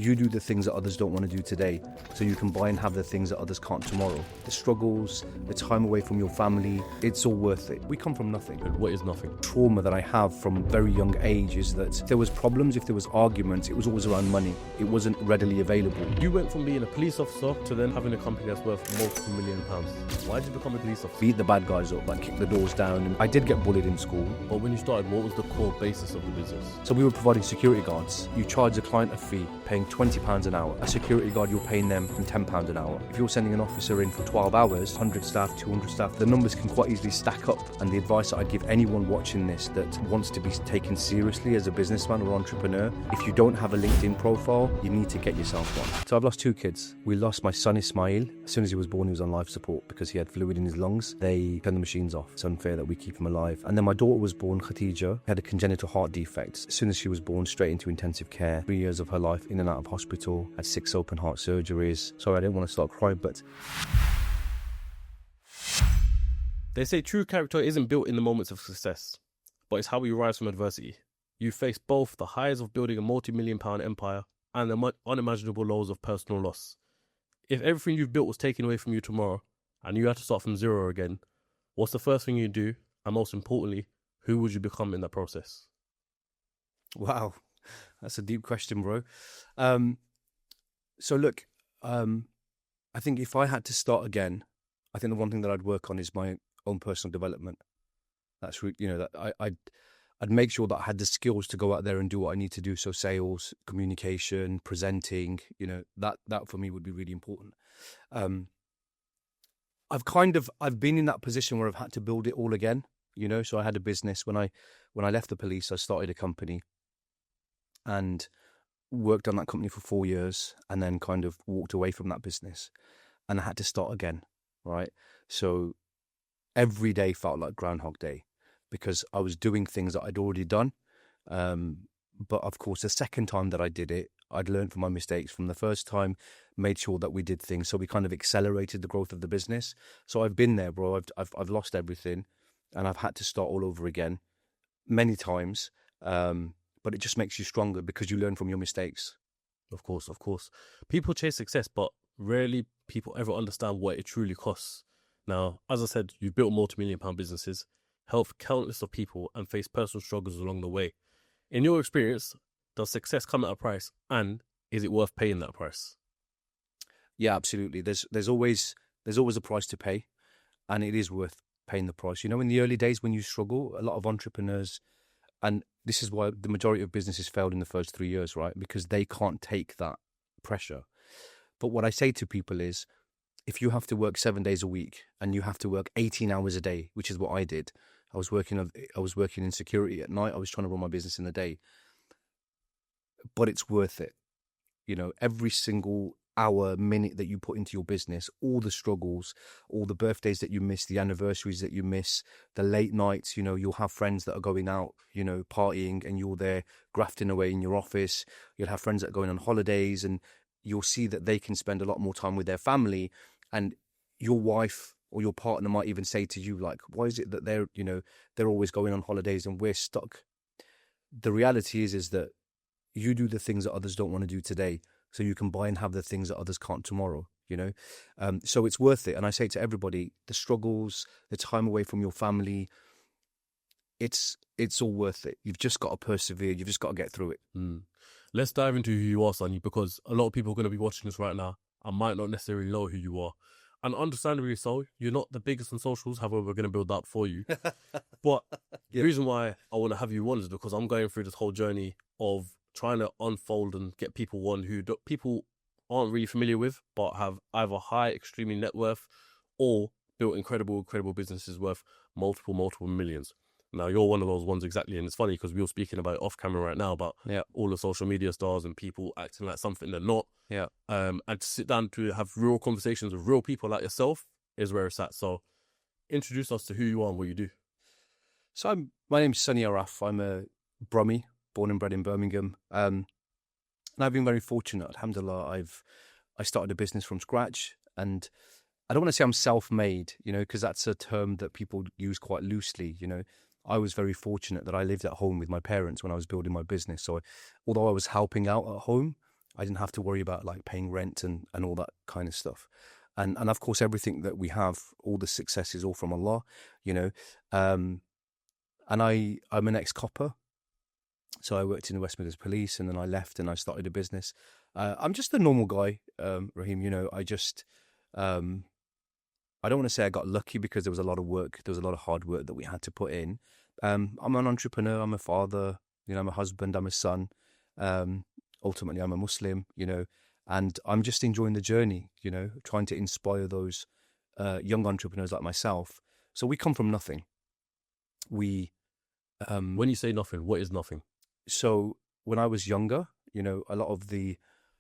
You do the things that others don't want to do today, so you can buy and have the things that others can't tomorrow. The struggles, the time away from your family, it's all worth it. We come from nothing. And what is nothing? Trauma that I have from a very young age is that if there was problems, if there was arguments, it was always around money. It wasn't readily available. You went from being a police officer to then having a company that's worth multiple £1 million. Why did you become a police officer? Beat the bad guys up, like kick the doors down. And I did get bullied in school. But when you started, what was the core basis of the business? So we were providing security guards. You charge a client a fee, paying £20 an hour. A security guard, you're paying them £10 an hour. If you're sending an officer in for 12 hours, 100 staff, 200 staff, the numbers can quite easily stack up. And the advice that I'd give anyone watching this that wants to be taken seriously as a businessman or entrepreneur, if you don't have a LinkedIn profile, you need to get yourself one. So I've lost 2 kids. We lost my son Ismail. As soon as he was born, he was on life support because he had fluid in his lungs. They turned the machines off. It's unfair that we keep him alive. And then my daughter was born, Khadija, had a congenital heart defect. As soon as she was born, straight into intensive care. 3 years of her life in and out of hospital, had 6 open heart surgeries. Sorry, I didn't want to start crying, but... They say true character isn't built in the moments of success, but it's how we rise from adversity. You face both the highs of building a multi-million-pound empire and the unimaginable lows of personal loss. If everything you've built was taken away from you tomorrow and you had to start from zero again, what's the first thing you'd do? And most importantly, who would you become in that process? Wow, that's a deep question, bro. So look, I think if I had to start again, I think the one thing that I'd work on is my own personal development. That's, that I'd make sure that I had the skills to go out there and do what I need to do. So sales, communication, presenting, that for me would be really important. I've been in that position where I've had to build it all again, so I had a business when I left the police. I started a company and worked on that company for 4 years and then kind of walked away from that business and I had to start again, right? So every day felt like Groundhog Day because I was doing things that I'd already done. But of course, the second time that I did it, I'd learned from my mistakes from the first time, made sure that we did things. So we kind of accelerated the growth of the business. So I've been there, bro. I've lost everything and I've had to start all over again many times. But it just makes you stronger because you learn from your mistakes. Of course. People chase success, but rarely people ever understand what it truly costs. Now, as I said, you've built multi-million-pound businesses, helped countless of people and faced personal struggles along the way. In your experience, does success come at a price, and is it worth paying that price? Yeah, absolutely. There's always a price to pay, and it is worth paying the price. In the early days when you struggle, a lot of entrepreneurs, and this is why the majority of businesses failed in the first 3 years, right? Because they can't take that pressure. But what I say to people is, if you have to work 7 days a week and you have to work 18 hours a day, which is what I did, I was working in security at night. I was trying to run my business in the day, but it's worth it. Every single hour, minute that you put into your business, all the struggles, all the birthdays that you miss, the anniversaries that you miss, the late nights, you'll have friends that are going out, partying and you're there grafting away in your office. You'll have friends that are going on holidays and you'll see that they can spend a lot more time with their family, and your wife or your partner might even say to you, like, why is it that they're always going on holidays and we're stuck? The reality is that you do the things that others don't want to do today, so you can buy and have the things that others can't tomorrow, So it's worth it. And I say to everybody, the struggles, the time away from your family, it's all worth it. You've just got to persevere. You've just got to get through it. Let's dive into who you are, Sunny, because a lot of people are going to be watching this right now and might not necessarily know who you are. And understandably so, you're not the biggest on socials, however, we're going to build that up for you. But the reason why I want to have you on is because I'm going through this whole journey of trying to unfold and get people on who people aren't really familiar with, but have either high, extremely net worth or built incredible businesses worth multiple millions. Now, you're one of those ones exactly, and it's funny because we were speaking about it off camera right now about all the social media stars and people acting like something they're not. Yeah. And to sit down to have real conversations with real people like yourself is where it's at. So introduce us to who you are and what you do. So my name's Sunny Araf. I'm a Brummie, born and bred in Birmingham. And I've been very fortunate, alhamdulillah. I started a business from scratch, and I don't want to say I'm self-made, because that's a term that people use quite loosely, I was very fortunate that I lived at home with my parents when I was building my business. So although I was helping out at home, I didn't have to worry about like paying rent and all that kind of stuff. And of course, everything that we have, all the success is all from Allah, you know. And I'm an ex-copper. So I worked in the West Midlands Police, and then I left and I started a business. I'm just a normal guy, Raheem. You know, I just, I don't want to say I got lucky, because there was a lot of work. There was a lot of hard work that we had to put in. I'm an entrepreneur. I'm a father. You know, I'm a husband. I'm a son. Ultimately, I'm a Muslim. You know, and I'm just enjoying the journey. You know, trying to inspire those young entrepreneurs like myself. So we come from nothing. We. When you say nothing, what is nothing? So when I was younger, you know, a lot of the,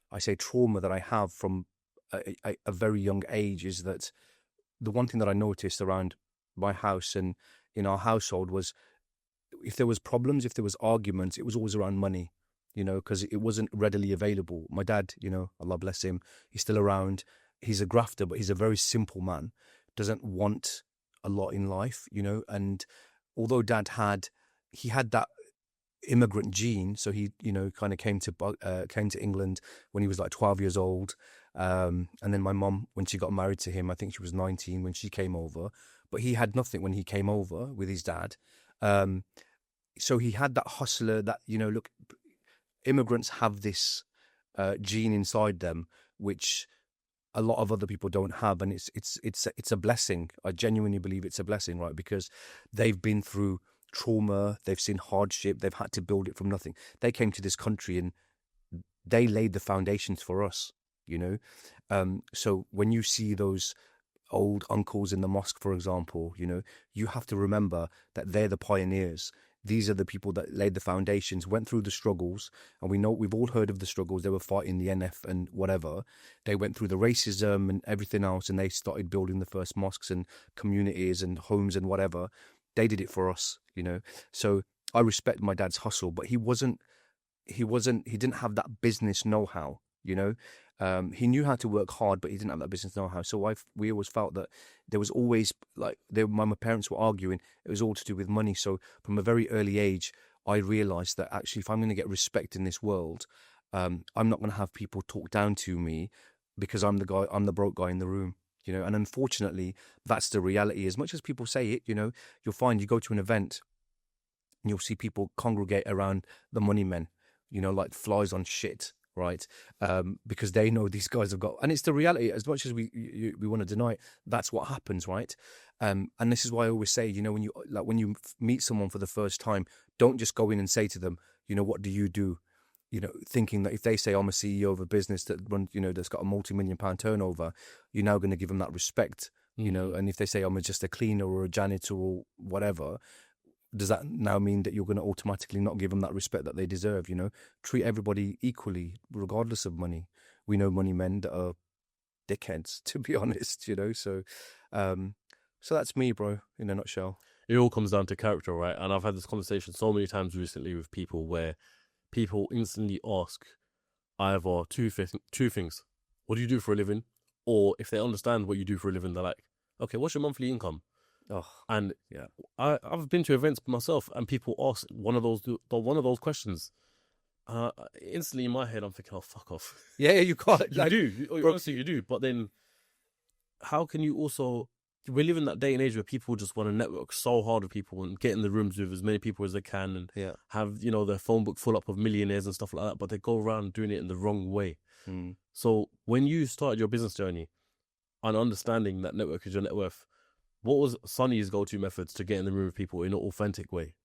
I say, trauma that I have from a very young age is that the one thing that I noticed around my house and in our household was, if there was problems, if there was arguments, it was always around money, you know, because it wasn't readily available. My dad, you know, Allah bless him, he's still around. He's a grafter, but he's a very simple man, doesn't want a lot in life, you know. And although Dad he had that immigrant gene, so he, you know, kind of came to England when he was like 12 years old, and then my mum, when she got married to him, I think she was 19 when she came over, but he had nothing when he came over with his dad. So he had that hustler, that, you know, look, immigrants have this gene inside them which a lot of other people don't have, and it's a blessing. I genuinely believe it's a blessing, right? Because they've been through trauma, they've seen hardship, they've had to build it from nothing. They came to this country and they laid the foundations for us, you know. So when you see those old uncles in the mosque, for example, you know, you have to remember that they're the pioneers. These are the people that laid the foundations, went through the struggles, and we've all heard of the struggles. They were fighting the NF and whatever. They went through the racism and everything else, and they started building the first mosques and communities and homes and whatever. They did it for us, you know. So I respect my dad's hustle, but he didn't have that business know-how, you know. He knew how to work hard, but he didn't have that business know-how. So we always felt that there was always, like, my parents were arguing, it was all to do with money. So from a very early age, I realized that actually, if I'm going to get respect in this world, I'm not going to have people talk down to me because I'm the broke guy in the room, you know. And unfortunately, that's the reality. As much as people say it, you know, you'll find you go to an event and you'll see people congregate around the money men, you know, like flies on shit, right? Because they know these guys have got, and it's the reality. As much as we want to deny it, that's what happens, right? And this is why I always say, you know, when you meet someone for the first time, don't just go in and say to them, you know, what do you do? You know, thinking that if they say I'm a CEO of a business that runs, you know, that's got a multi-million-pound turnover, you're now going to give them that respect, you know. And if they say I'm just a cleaner or a janitor or whatever, does that now mean that you're going to automatically not give them that respect that they deserve? You know, treat everybody equally, regardless of money. We know money men that are dickheads, to be honest, you know. So that's me, bro, in a nutshell. It all comes down to character, right? And I've had this conversation so many times recently with people where people instantly ask either two things. What do you do for a living? Or if they understand what you do for a living, they're like, okay, what's your monthly income? Oh, and yeah, I've been to events myself, and people ask one of those questions. Instantly in my head, I'm thinking, "Oh, fuck off." Yeah, you can't. Honestly, you do. But then, how can you also? We live in that day and age where people just want to network so hard with people and get in the rooms with as many people as they can, and have, you know, their phone book full up of millionaires and stuff like that. But they go around doing it in the wrong way. So when you started your business journey and understanding that network is your net worth, what was Sunny's go-to methods to get in the room with people in an authentic way?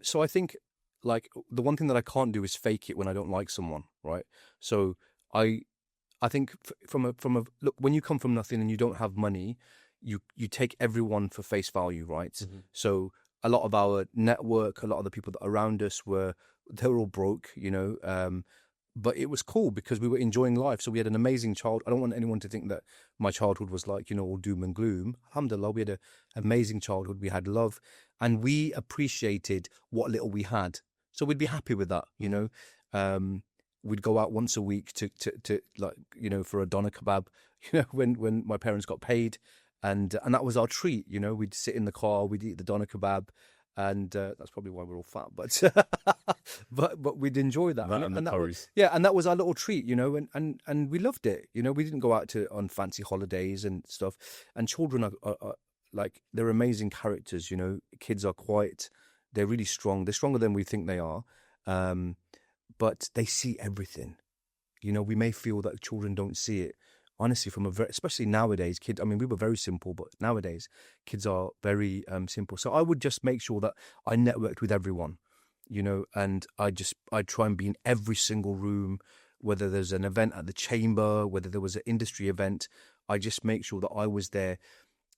So I think, like, the one thing that I can't do is fake it when I don't like someone, right? So I think from a look, when you come from nothing and you don't have money, you take everyone for face value, right? Mm-hmm. So a lot of our network, a lot of the people that are around us they were all broke, you know. But it was cool because we were enjoying life. So we had an amazing childhood. I don't want anyone to think that my childhood was like, you know, all doom and gloom. Alhamdulillah, we had an amazing childhood. We had love, and we appreciated what little we had. So we'd be happy with that, you know. We'd go out once a week to like, you know, for a doner kebab, you know, when my parents got paid, and that was our treat, you know. We'd sit in the car, we'd eat the doner kebab, And that's probably why we're all fat, but but we'd enjoy that. That and the that curries. and that was our little treat, you know, and we loved it. You know, we didn't go out on fancy holidays and stuff. And children are like, they're amazing characters. You know, kids are they're really strong. They're stronger than we think they are, but they see everything. You know, we may feel that children don't see it. Honestly, especially nowadays, kids, I mean, we were very simple, but nowadays, kids are very simple. So I would just make sure that I networked with everyone, you know, and I'd try and be in every single room, whether there's an event at the chamber, whether there was an industry event, I just make sure that I was there.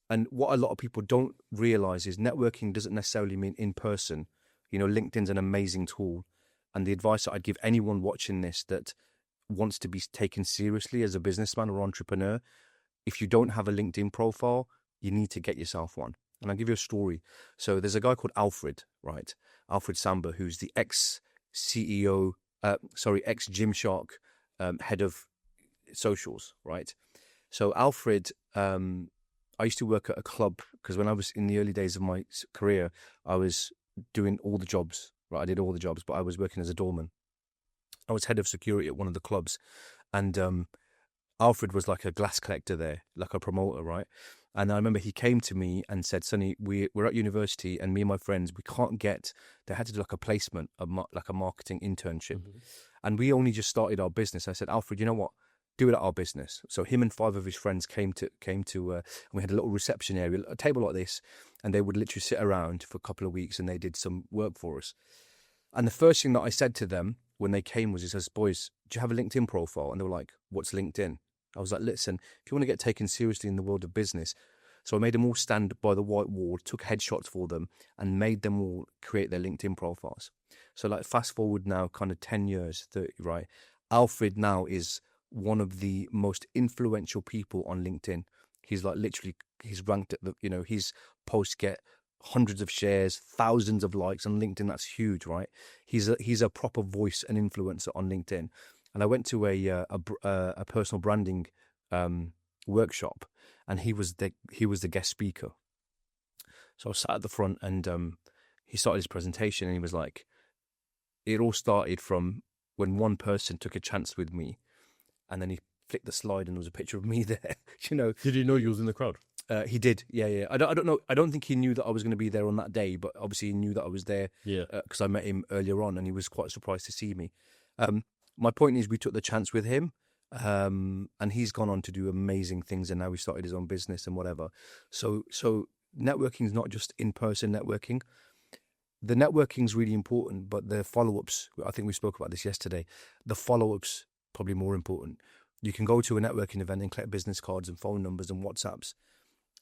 And what a lot of people don't realize is networking doesn't necessarily mean in person. You know, LinkedIn's an amazing tool. And the advice that I'd give anyone watching this that wants to be taken seriously as a businessman or entrepreneur, if you don't have a LinkedIn profile, you need to get yourself one. And I'll give you a story. So there's a guy called Alfred, right? Alfred Samba, who's the ex-CEO, ex-Gymshark head of socials, right? So Alfred, I used to work at a club because when I was in the early days of my career, I was doing all the jobs, right? I did all the jobs, but I was working as a doorman. I was head of security at one of the clubs, and Alfred was like a glass collector there, like a promoter, right? And I remember he came to me and said, Sunny, we're at university and me and my friends, they had to do like a placement, like a marketing internship. Mm-hmm. And we only just started our business. I said, Alfred, you know what? Do it at our business. So him and 5 of his friends came to and we had a little reception area, a table like this, and they would literally sit around for a couple of weeks and they did some work for us. And the first thing that I said to them when they came was, he says, boys, do you have a LinkedIn profile? And they were like, what's LinkedIn? I was like, listen, if you want to get taken seriously in the world of business. So I made them all stand by the white wall, took headshots for them and made them all create their LinkedIn profiles. So like fast forward now kind of 10 years, 30, right? Alfred now is one of the most influential people on LinkedIn. He's like literally, he's ranked at his posts get hundreds of shares, thousands of likes on LinkedIn. That's huge, right? He's a proper voice and influencer on LinkedIn. And I went to a personal branding workshop, and he was the guest speaker. So I sat at the front, and he started his presentation, and he was like, it all started from when one person took a chance with me, and then he flicked the slide, and there was a picture of me there. You know, did he know you was in the crowd? He did, yeah. I don't know. I don't think he knew that I was going to be there on that day, but obviously he knew that I was there. Yeah, because I met him earlier on, and he was quite surprised to see me. My point is, we took the chance with him, and he's gone on to do amazing things, and now he started his own business and whatever. So networking is not just in-person networking. The networking is really important, but the follow-ups, I think we spoke about this yesterday, the follow-ups probably more important. You can go to a networking event and collect business cards and phone numbers and WhatsApps.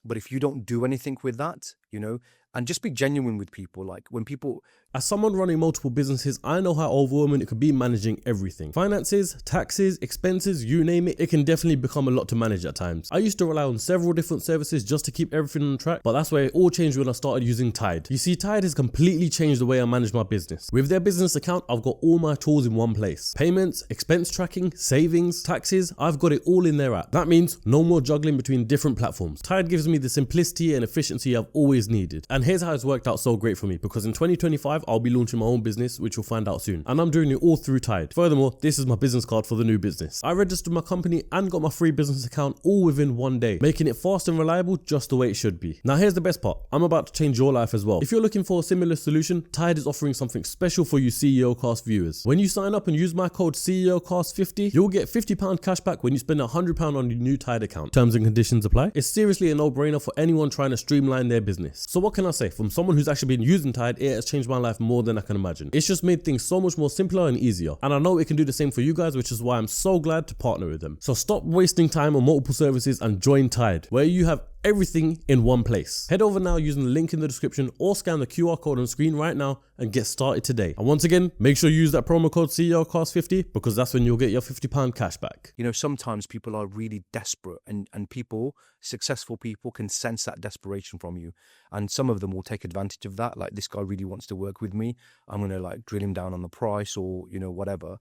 But if you don't do anything with that, you know, and just be genuine with people, like when people... As someone running multiple businesses, I know how overwhelming it could be managing everything. Finances, taxes, expenses, you name it, it can definitely become a lot to manage at times. I used to rely on several different services just to keep everything on track, but that's where it all changed when I started using Tide. You see, Tide has completely changed the way I manage my business. With their business account, I've got all my tools in one place. Payments, expense tracking, savings, taxes, I've got it all in their app. That means no more juggling between different platforms. Tide gives me the simplicity and efficiency I've always needed. And here's how it's worked out so great for me, because in 2025, I'll be launching my own business, which you'll find out soon. And I'm doing it all through Tide. Furthermore, this is my business card for the new business. I registered my company and got my free business account all within one day, making it fast and reliable just the way it should be. Now here's the best part. I'm about to change your life as well. If you're looking for a similar solution, Tide is offering something special for you CEOCAST viewers. When you sign up and use my code CEOCAST50, you'll get £50 cash back when you spend £100 on your new Tide account. Terms and conditions apply. It's seriously a no-brainer for anyone trying to streamline their business. So what can I say? From someone who's actually been using Tide, it has changed my life more than I can imagine. It's just made things so much more simpler and easier. And I know it can do the same for you guys, which is why I'm so glad to partner with them. So stop wasting time on multiple services and join Tide, where you have everything in one place. Head over now using the link in the description or scan the QR code on screen right now and get started today. And once again, make sure you use that promo code CEOCAST50 because that's when you'll get your £50 cash back. You know, sometimes people are really desperate and people, successful people, can sense that desperation from you. And some of them will take advantage of that. Like, this guy really wants to work with me. I'm going to like drill him down on the price or, you know, whatever.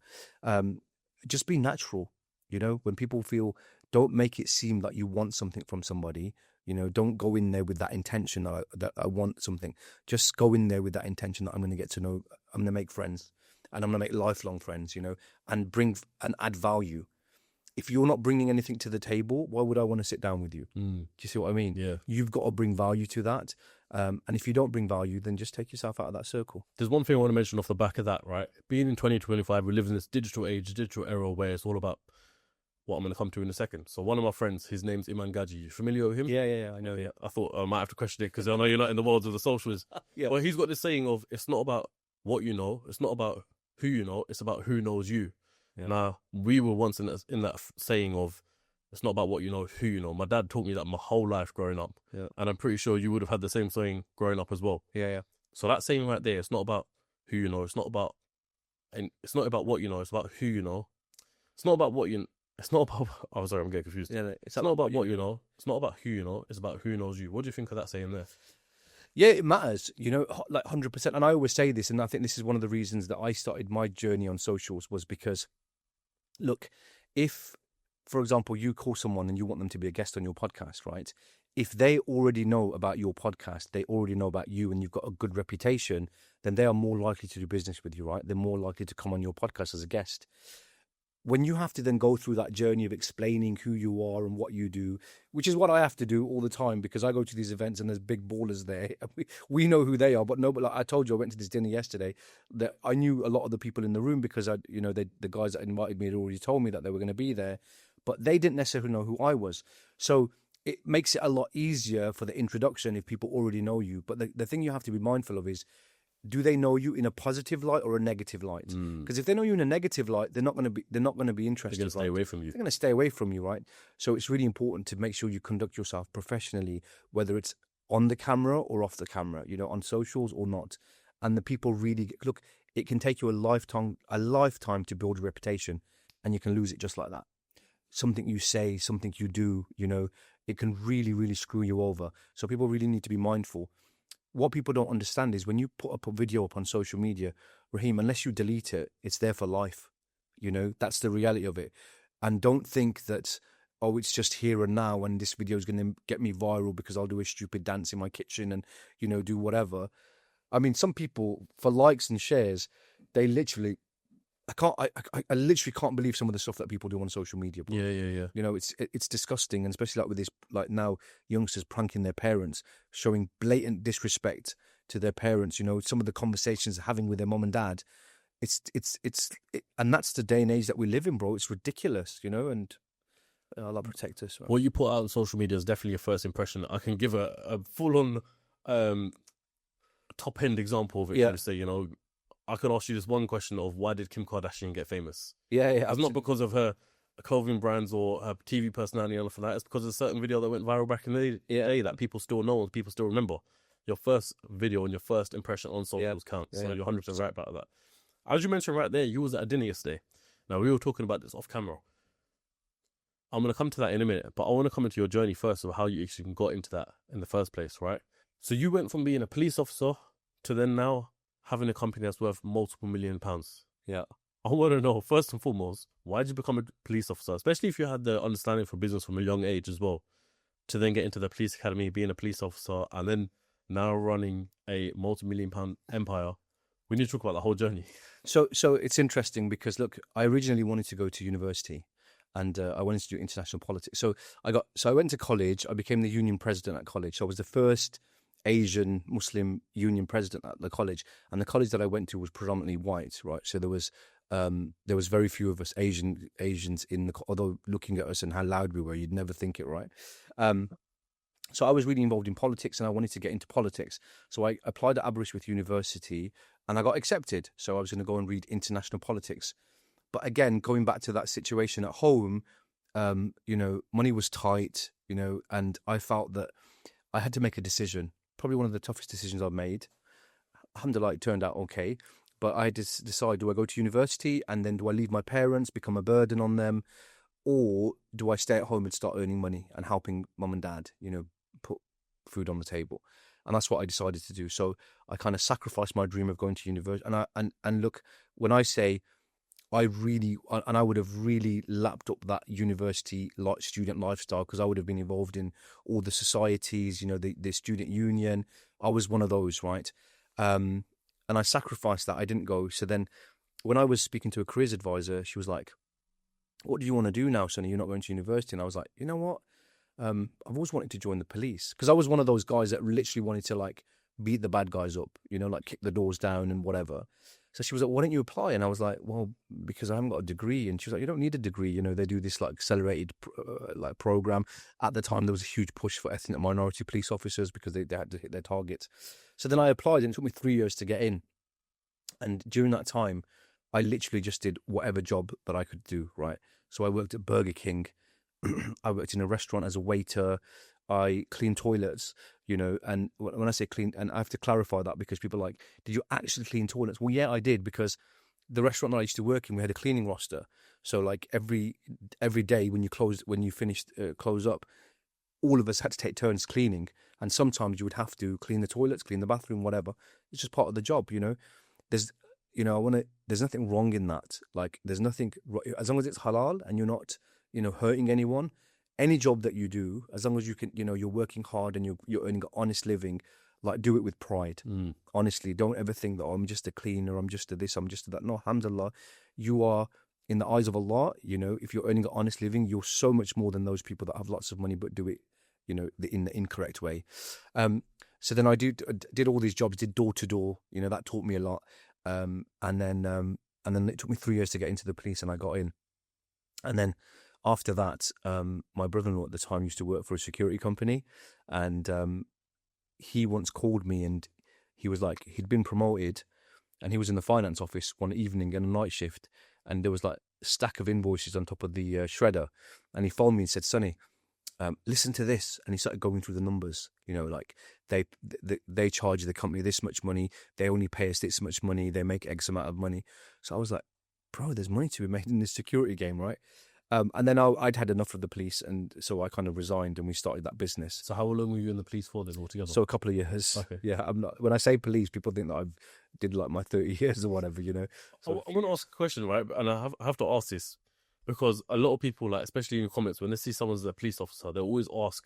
Just be natural. You know, when people feel, don't make it seem like you want something from somebody. You know, don't go in there with that intention that I want something. Just go in there with that intention that I'm going to get to know, I'm going to make friends, and I'm going to make lifelong friends, you know, and bring and add value. If you're not bringing anything to the table, why would I want to sit down with you? Do you see what I mean? Yeah. You've got to bring value to that. And if you don't bring value, then just take yourself out of that circle. There's one thing I want to mention off the back of that, right? Being in 2025, we live in this digital age, digital era where it's all about what I'm going to come to in a second. So one of my friends, his name's Iman Gaji. You familiar with him? Yeah, I know. Yeah. I thought I might have to question it because I know you're not in the world of the socials. Yeah. Well, he's got this saying of, it's not about what you know, it's not about who you know, it's about who knows you. Yeah. Now, we were once in that saying of, it's not about what you know, who you know. My dad taught me that my whole life growing up. Yeah. And I'm pretty sure you would have had the same saying growing up as well. Yeah. So that saying right there, it's not about who you know, it's not about what you know, it's about who you know. It's not about what you It's not about. Oh, sorry, I'm getting confused. Yeah, it's not about what you know. It's not about who you know. It's about who knows you. What do you think of that saying there? Yeah, it matters, you know, like 100%. And I always say this, and I think this is one of the reasons that I started my journey on socials was because, look, if, for example, you call someone and you want them to be a guest on your podcast, right? If they already know about your podcast, they already know about you, and you've got a good reputation, then they are more likely to do business with you, right? They're more likely to come on your podcast as a guest. When you have to then go through that journey of explaining who you are and what you do, which is what I have to do all the time because I go to these events and there's big ballers there. We know who they are, but no, but like I told you, I went to this dinner yesterday that I knew a lot of the people in the room because the guys that invited me had already told me that they were going to be there, but they didn't necessarily know who I was. So it makes it a lot easier for the introduction if people already know you. But the thing you have to be mindful of is, do they know you in a positive light or a negative light? Because if they know you in a negative light, they're not going to be interested. They're going to stay away from you. They're going to stay away from you, right? So it's really important to make sure you conduct yourself professionally, whether it's on the camera or off the camera, you know, on socials or not. And the people really look. It can take you a lifetime to build a reputation, and you can lose it just like that. Something you say, something you do, you know, it can really, really screw you over. So people really need to be mindful. What people don't understand is when you put up a video up on social media, Raheem, unless you delete it, it's there for life. You know, that's the reality of it. And don't think that, oh, it's just here and now and this video is going to get me viral because I'll do a stupid dance in my kitchen and, you know, do whatever. I mean, some people, for likes and shares, they literally... I literally can't believe some of the stuff that people do on social media. Bro. Yeah. You know, it's disgusting, and especially like with this, like now youngsters pranking their parents, showing blatant disrespect to their parents. You know, some of the conversations they're having with their mom and dad. And that's the day and age that we live in, bro. It's ridiculous, you know, and Allah protect us. What you put out on social media is definitely a first impression. I can give a full on top end example of it. Yeah. To say, you know, I could ask you this one question of why did Kim Kardashian get famous? Yeah. It's not because of her clothing brands or her TV personality or anything like that. It's because of a certain video that went viral back in the day that people still know and people still remember. Your first video and your first impression on socials count. So you're 100% right about that. As you mentioned right there, you was at a dinner yesterday. Now, we were talking about this off camera. I'm going to come to that in a minute, but I want to come into your journey first of how you actually got into that in the first place, right? So you went from being a police officer to then now having a company that's worth multiple £1 million. Yeah. I want to know, first and foremost, why did you become a police officer? Especially if you had the understanding for business from a young age as well, to then get into the police academy, being a police officer, and then now running a multi-million-pound empire. We need to talk about the whole journey. So it's interesting because, look, I originally wanted to go to university and I wanted to do international politics. So I went to college. I became the union president at college. So I was the first Asian Muslim union president at the college, and the college that I went to was predominantly white, right? So there was very few of us Asians in the, although looking at us and how loud we were, you'd never think it, right? So I was really involved in politics and I wanted to get into politics. So I applied at Aberystwyth University and I got accepted. So I was going to go and read international politics. But again, going back to that situation at home, you know, money was tight, you know, and I felt that I had to make a decision. Probably one of the toughest decisions I've made. Alhamdulillah, it turned out okay. But I had to decide, do I go to university and then do I leave my parents, become a burden on them? Or do I stay at home and start earning money and helping mum and dad, you know, put food on the table? And that's what I decided to do. So I kind of sacrificed my dream of going to university. And look, when I say I would have really lapped up that university student lifestyle, because I would have been involved in all the societies, the student union. I was one of those, right? And I sacrificed that. I didn't go. So then when I was speaking to a careers advisor, she was like, what do you want to do now, Sonny? You're not going to university. And I was like, you know what? I've always wanted to join the police, because I was one of those guys that literally wanted to like beat the bad guys up, like kick the doors down and whatever. So she was like, why don't you apply? And I was like, well, because I haven't got a degree. And she was like, you don't need a degree. They do this like accelerated program. At the time, there was a huge push for ethnic minority police officers because they had to hit their targets. So then I applied, and it took me 3 years to get in. And during that time, I literally just did whatever job that I could do, right? So I worked at Burger King. I worked in a restaurant as a waiter. I cleaned toilets, and when I say clean, and I have to clarify that because people are like, did you actually clean toilets? Well, yeah, I did, because the restaurant that I used to work in, we had a cleaning roster. So like every day when you finished close up, all of us had to take turns cleaning. And sometimes you would have to clean the toilets, clean the bathroom, whatever. It's just part of the job, There's, there's nothing wrong in that. Like, there's nothing, as long as it's halal and you're not, hurting anyone. Any job that you do, as long as you can, you're working hard and you're earning an honest living, like, do it with pride. Honestly, don't ever think that, oh, I'm just a cleaner, I'm just a this, I'm just a that. No, alhamdulillah, you are, in the eyes of Allah, if you're earning an honest living, you're so much more than those people that have lots of money but do it, in the incorrect way. So then I did all these jobs, did door to door, that taught me a lot. And then it took me 3 years to get into the police, and I got in. And then after that, my brother-in-law at the time used to work for a security company, and he once called me, and he was like, he'd been promoted, and he was in the finance office one evening in a night shift, and there was like a stack of invoices on top of the shredder, and he phoned me and said, Sonny, listen to this. And he started going through the numbers, like they charge the company this much money, they only pay us this much money, they make X amount of money. So I was like, bro, there's money to be made in this security game, right? And then I'd had enough of the police, and so I kind of resigned, and we started that business. So how long were you in the police for then altogether? So a couple of years. Okay. Yeah, I'm not. When I say police, people think that I did like my 30 years or whatever, So I want to ask a question, right? And I have to ask this because a lot of people, like, especially in the comments, when they see someone's a police officer, they always ask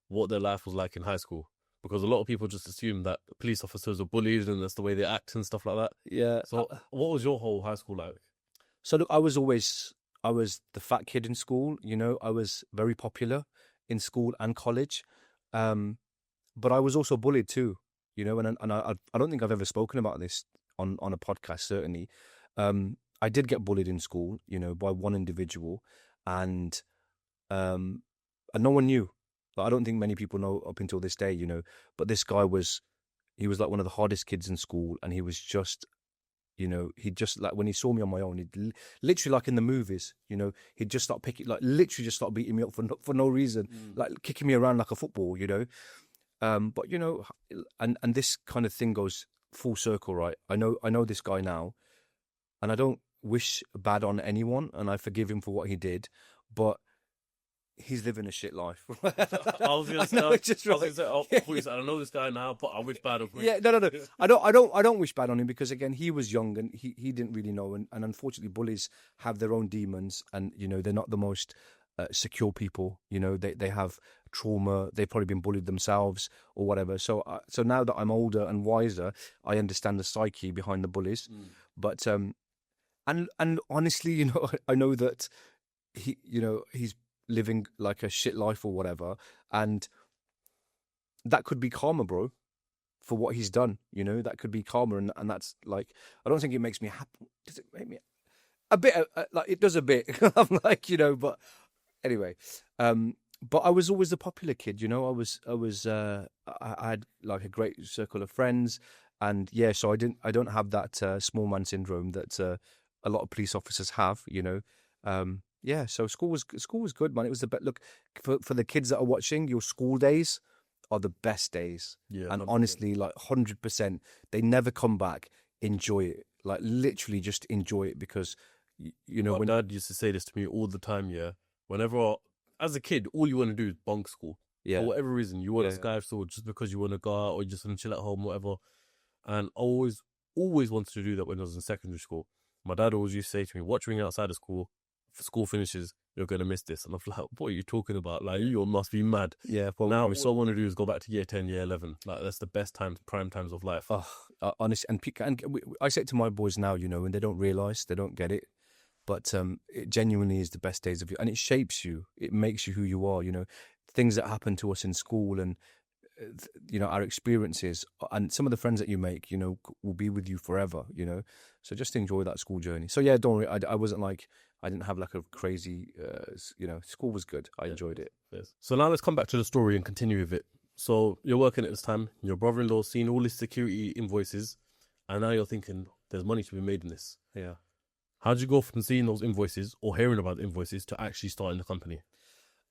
what their life was like in high school, because a lot of people just assume that police officers are bullied and that's the way they act and stuff like that. Yeah. So what was your whole high school like? So look, I was the fat kid in school, I was very popular in school and college. But I was also bullied too, and I don't think I've ever spoken about this on a podcast, certainly. I did get bullied in school, by one individual, and no one knew. Like, I don't think many people know up until this day, but this guy he was like one of the hardest kids in school, and he was just, he'd just, like, when he saw me on my own, he'd literally, like in the movies, he'd just start literally just start beating me up for no reason, like kicking me around like a football, but and this kind of thing goes full circle, right? I know this guy now, and I don't wish bad on anyone, and I forgive him for what he did, but he's living a shit life. I was gonna say, I know this guy now, but I wish bad on him. Yeah, no. I don't wish bad on him, because again, he was young and he didn't really know, and unfortunately, bullies have their own demons, and they're not the most secure people. They have trauma. They've probably been bullied themselves or whatever. So now that I'm older and wiser, I understand the psyche behind the bullies. But and honestly, I know that he's living like a shit life or whatever, and that could be karma, bro, for what he's done. That could be karma, and that's like, I don't think it makes me happy. Does it make me a bit like, it does a bit? I'm like, but anyway, but I was always the popular kid. I had like a great circle of friends, and yeah, so I don't have that small man syndrome that a lot of police officers have. Yeah, so school was good, man. It was the best. Look, for the kids that are watching, your school days are the best days. Yeah, and 100%. Honestly, like 100%, they never come back. Enjoy it, like literally, just enjoy it, because when Dad used to say this to me all the time. Yeah, whenever as a kid, all you want to do is bunk school. Yeah, for whatever reason, you want to sky school just because you want to go out or you just want to chill at home, whatever. And I always wanted to do that when I was in secondary school. My dad always used to say to me, watch ringing outside of school. If school finishes, you're going to miss this. And I'm like, what are you talking about? Like, you must be mad. Yeah. Well, Now, all I want to do is go back to year 10, year 11. Like, that's the best times, prime times of life. Honestly, I say it to my boys now, and they don't realize, they don't get it. But it genuinely is the best days of you, and it shapes you. It makes you who you are. Things that happen to us in school, and our experiences, and some of the friends that you make, will be with you forever. So just enjoy that school journey. So yeah, don't worry. I wasn't like, I didn't have like a crazy. School was good. I enjoyed it. Yes. So now let's come back to the story and continue with it. So you're working at this time. Your brother-in-law's seen all his security invoices, and now you're thinking there's money to be made in this. Yeah. How did you go from seeing those invoices or hearing about the invoices to actually starting the company?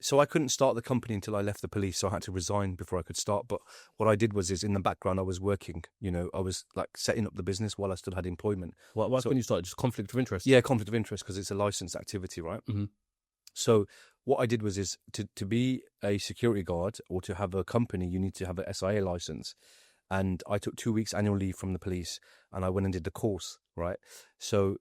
So I couldn't start the company until I left the police, so I had to resign before I could start. But what I did was in the background, I was working, I was like setting up the business while I still had employment. Why when you started? Just conflict of interest? Yeah, conflict of interest, because it's a licensed activity, right? Mm-hmm. So what I did was to be a security guard or to have a company, you need to have an SIA license. And I took 2 weeks annual leave from the police and I went and did the course, right? So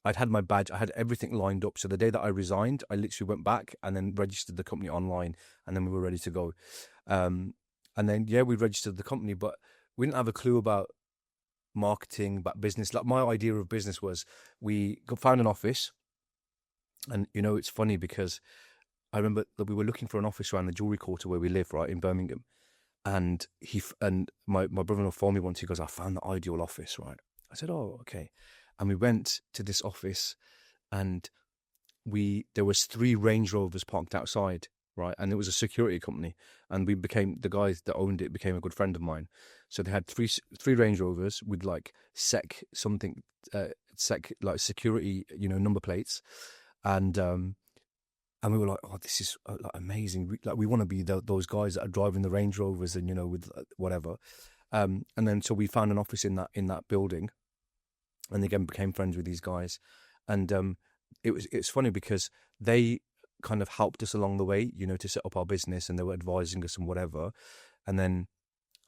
I'd had my badge, I had everything lined up. So the day that I resigned, I literally went back and then registered the company online, and then we were ready to go. And then, we registered the company, but we didn't have a clue about marketing, about business. Like, my idea of business was we found an office. And, it's funny because I remember that we were looking for an office around the jewelry quarter where we live, right, in Birmingham. And my brother-in-law phoned me once. He goes, I found the ideal office, right? I said, oh, okay. And we went to this office, and there was 3 Range Rovers parked outside, right? And it was a security company, and the guys that owned it became a good friend of mine. So they had three Range Rovers with like security, number plates, and we were like, oh, this is like amazing. We want to be those guys that are driving the Range Rovers, and with whatever. And then so we found an office in that building. And again, became friends with these guys, and it's funny because they kind of helped us along the way, to set up our business, and they were advising us and whatever. And then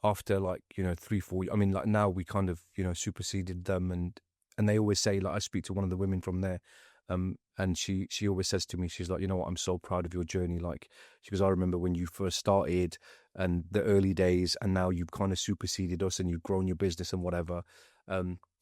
after 3-4, I mean, like now we kind of superseded them, and they always say, like, I speak to one of the women from there, and she always says to me, she's like, what, I'm so proud of your journey. Like, she goes, I remember when you first started and the early days, and now you've kind of superseded us and you've grown your business and whatever.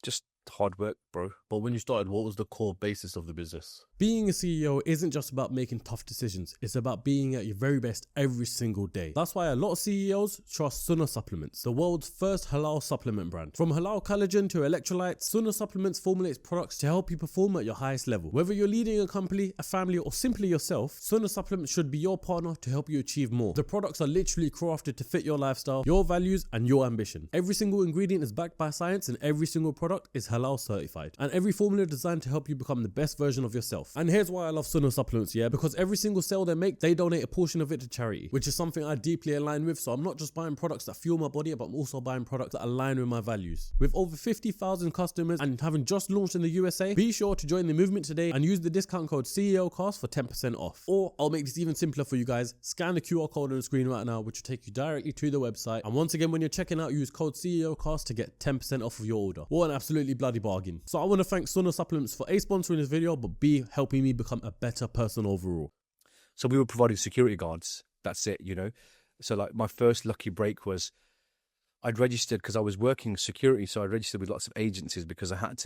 Just hard work, bro. But when you started, what was the core basis of the business? Being a CEO isn't just about making tough decisions. It's about being at your very best every single day. That's why a lot of CEOs trust Sunny Supplements, the world's first halal supplement brand. From halal collagen to electrolytes, Sunny Supplements formulates products to help you perform at your highest level. Whether you're leading a company, a family, or simply yourself, Sunny Supplements should be your partner to help you achieve more. The products are literally crafted to fit your lifestyle, your values, and your ambition. Every single ingredient is backed by science, and every single product is halal certified, and every formula designed to help you become the best version of yourself. And here's why I love Sunny Supplements, because every single sale they make, they donate a portion of it to charity, which is something I deeply align with. So I'm not just buying products that fuel my body, but I'm also buying products that align with my values. With over 50,000 customers and having just launched in the USA, be sure to join the movement today and use the discount code CEOCAST for 10% off. Or I'll make this even simpler for you guys. Scan the QR code on the screen right now, which will take you directly to the website. And once again, when you're checking out, use code CEOCAST to get 10% off of your order. What an absolutely bloody bargain. So I want to thank Sunny Supplements for A, sponsoring this video, but B, helping me become a better person overall. So we were providing security guards. That's it, So like my first lucky break was I'd registered because I was working security. So I registered with lots of agencies because I had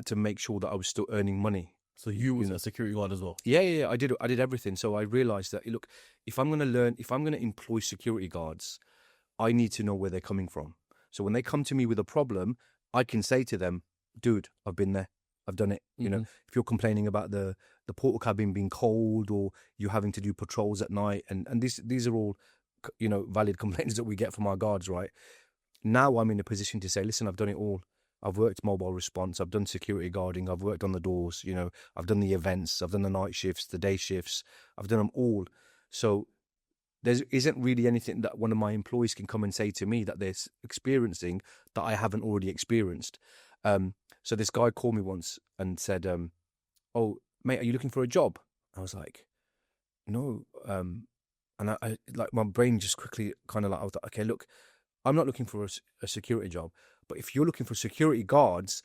to make sure that I was still earning money. So you was a security guard as well? Yeah. I did everything. So I realized that, look, if I'm going to employ security guards, I need to know where they're coming from. So when they come to me with a problem, I can say to them, dude, I've been there. I've done it. If you're complaining about the portal cabin being cold, or you having to do patrols at night, and these are all, valid complaints that we get from our guards, right? Now I'm in a position to say, listen, I've done it all. I've worked mobile response. I've done security guarding. I've worked on the doors. I've done the events. I've done the night shifts, the day shifts. I've done them all. So there isn't really anything that one of my employees can come and say to me that they're experiencing that I haven't already experienced. So this guy called me once and said, oh, mate, are you looking for a job? I was like, no. And I like, my brain just quickly kind of like, I was like, okay, look, I'm not looking for a security job, but if you're looking for security guards,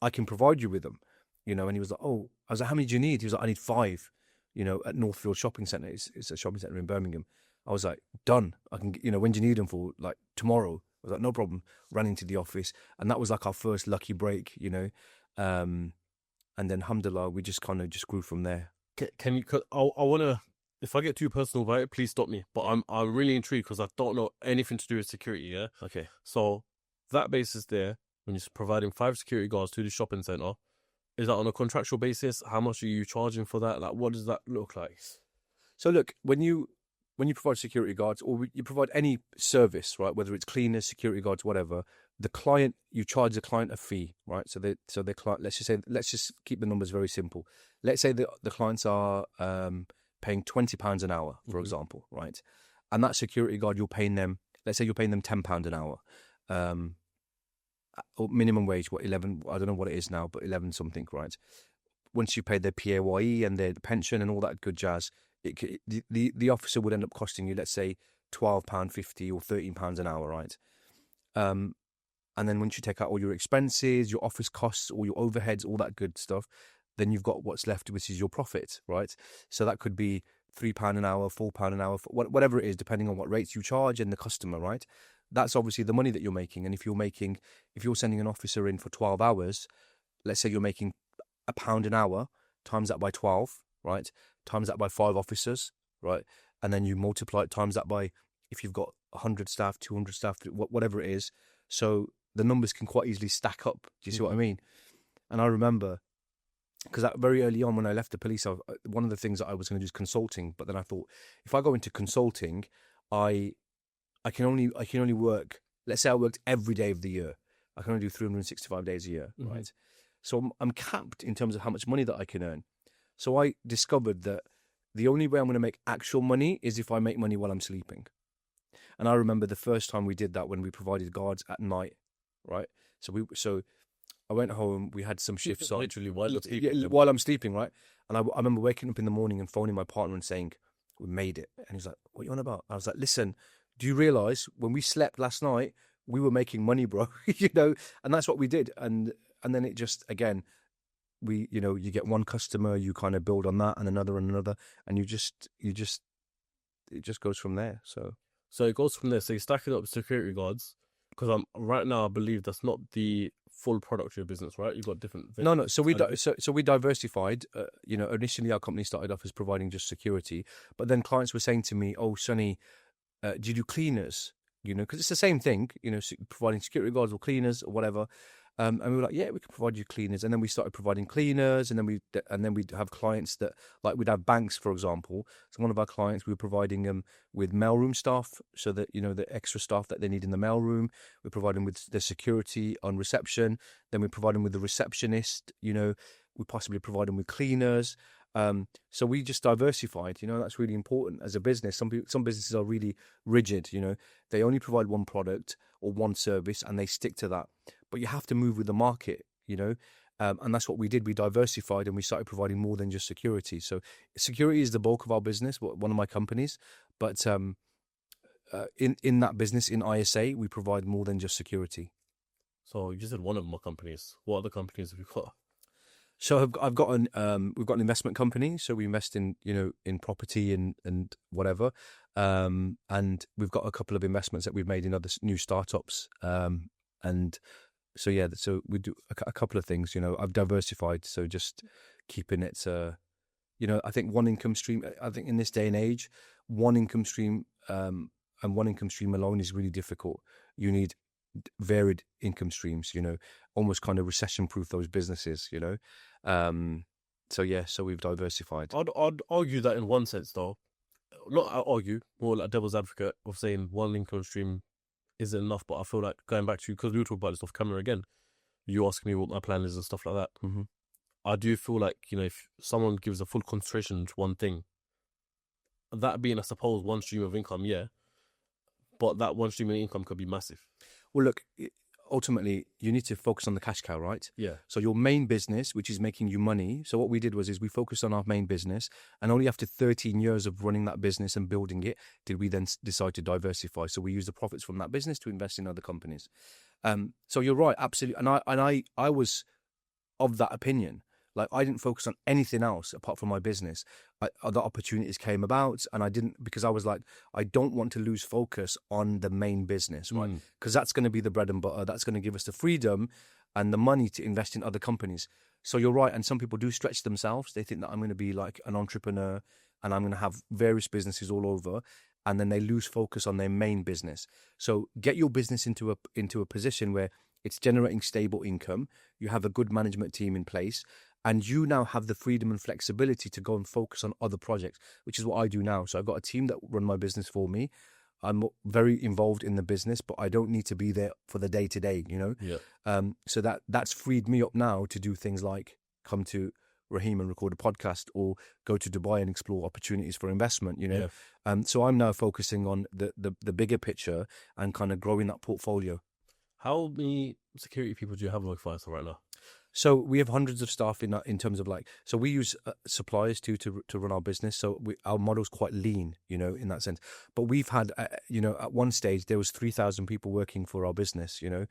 I can provide you with them, you know. And he was like, oh, I was like, how many do you need? He was like, I need 5, you know, at Northfield Shopping Centre. It's a shopping centre in Birmingham. I was like, done. I can, you know, when do you need them for? Like tomorrow. I was like, no problem. Ran into the office, and that was like our first lucky break, you know. And then, alhamdulillah, we just kind of just grew from there. Can you? I want to. If I get too personal about it, please stop me. But I'm really intrigued because I don't know anything to do with security. Yeah. Okay. So that basis there, when you're providing 5 security guards to the shopping centre, is that on a contractual basis? How much are you charging for that? Like, what does that look like? So look, when you provide security guards, or you provide any service, right? Whether it's cleaners, security guards, whatever, the client, you charge the client a fee, right? So the client, let's just keep the numbers very simple. Let's say the clients are paying £20 an hour, for example, right? And that security guard, you're paying them. Let's say you're paying them £10 an hour, or minimum wage, what 11? I don't know what it is now, but 11 something, right? Once you pay their PAYE and their pension and all that good jazz, the officer would end up costing you, let's say, £12.50 or £13 an hour, right? And then once you take out all your expenses, your office costs, all your overheads, all that good stuff, then you've got what's left, which is your profit, right? So that could be £3 an hour, £4 an hour, whatever it is, depending on what rates you charge and the customer, right? That's obviously the money that you're making. And if you're sending an officer in for 12 hours, let's say you're making £1 an hour, times that by 12, right? Times that by 5 officers, right? And then you multiply it, times that by, if you've got 100 staff, 200 staff, whatever it is. So the numbers can quite easily stack up. Do you see what I mean? And I remember, because very early on when I left the police, one of the things that I was going to do is consulting. But then I thought, if I go into consulting, I can only work, let's say I worked every day of the year. I can only do 365 days a year, right? So I'm capped in terms of how much money that I can earn. So I discovered that the only way I'm going to make actual money is if I make money while I'm sleeping. And I remember the first time we did that when we provided guards at night, right? So I went home, we had some shifts on. Literally while you're sleeping. Yeah, while I'm sleeping, right? And I remember waking up in the morning and phoning my partner and saying, we made it. And he's like, what are you on about? I was like, listen, do you realise when we slept last night, we were making money, bro? You know, and that's what we did. And then it just, again, you get one customer, you kind of build on that and another, and it just goes from there. So it goes from there. So you're stacking up security guards, because right now I believe that's not the full product of your business, right? You've got different. No. So we diversified. Initially our company started off as providing just security, but then clients were saying to me, "Oh, Sunny, do you do cleaners?" You know, because it's the same thing. You know, providing security guards or cleaners or whatever. And we were like, yeah, we can provide you cleaners. And then we started providing cleaners, and then we'd have clients that, like, we'd have banks, for example. So one of our clients, we were providing them with mailroom staff, so that, you know, the extra staff that they need in the mailroom. We provide them with the security on reception. Then we provide them with the receptionist. You know, we possibly provide them with cleaners. So we just diversified. You know, that's really important as a business. Some businesses are really rigid. You know, they only provide one product or one service, and they stick to that. But you have to move with the market, you know, and that's what we did. We diversified and we started providing more than just security. So security is the bulk of our business, one of my companies. But in that business, in ISA, we provide more than just security. So you just said one of my companies. What other companies have you got? So we've got an investment company. So we invest in property and whatever. And we've got a couple of investments that we've made in other new startups. And so yeah, so we do a couple of things. You know, I've diversified, so just keeping it. I think one income stream. I think in this day and age, one income stream and one income stream alone is really difficult. You need varied income streams. You know, almost kind of recession-proof those businesses. You know, so we've diversified. I'd argue that in one sense, though. Not argue, more like devil's advocate of saying one income stream isn't enough, but I feel like going back to you, because we were talking about this off camera again, you asking me what my plan is and stuff like that. Mm-hmm. I do feel like, you know, if someone gives a full concentration to one thing, that being, I suppose, one stream of income, yeah, but that one stream of income could be massive. Well, look, ultimately, you need to focus on the cash cow, right? Yeah. So your main business, which is making you money. So what we did is we focused on our main business, and only after 13 years of running that business and building it, did we then decide to diversify. So we use the profits from that business to invest in other companies. So you're right, absolutely. And I was of that opinion. Like, I didn't focus on anything else apart from my business. Other opportunities came about, and I didn't, because I was like, I don't want to lose focus on the main business, right? Because that's going to be the bread and butter. That's going to give us the freedom and the money to invest in other companies. So you're right. And some people do stretch themselves. They think that I'm going to be like an entrepreneur and I'm going to have various businesses all over. And then they lose focus on their main business. So get your business into a position where it's generating stable income. You have a good management team in place. And you now have the freedom and flexibility to go and focus on other projects, which is what I do now. So I've got a team that run my business for me. I'm very involved in the business, but I don't need to be there for the day to day, you know? Yeah. So that's freed me up now to do things like come to Raheem and record a podcast, or go to Dubai and explore opportunities for investment, you know? Yeah. So I'm now focusing on the bigger picture and kind of growing that portfolio. How many security people do you have working for us right now? So we have hundreds of staff in terms of like, so we use suppliers to run our business. So our model's quite lean, you know, in that sense. But we've had, you know, at one stage there was 3,000 people working for our business, you know,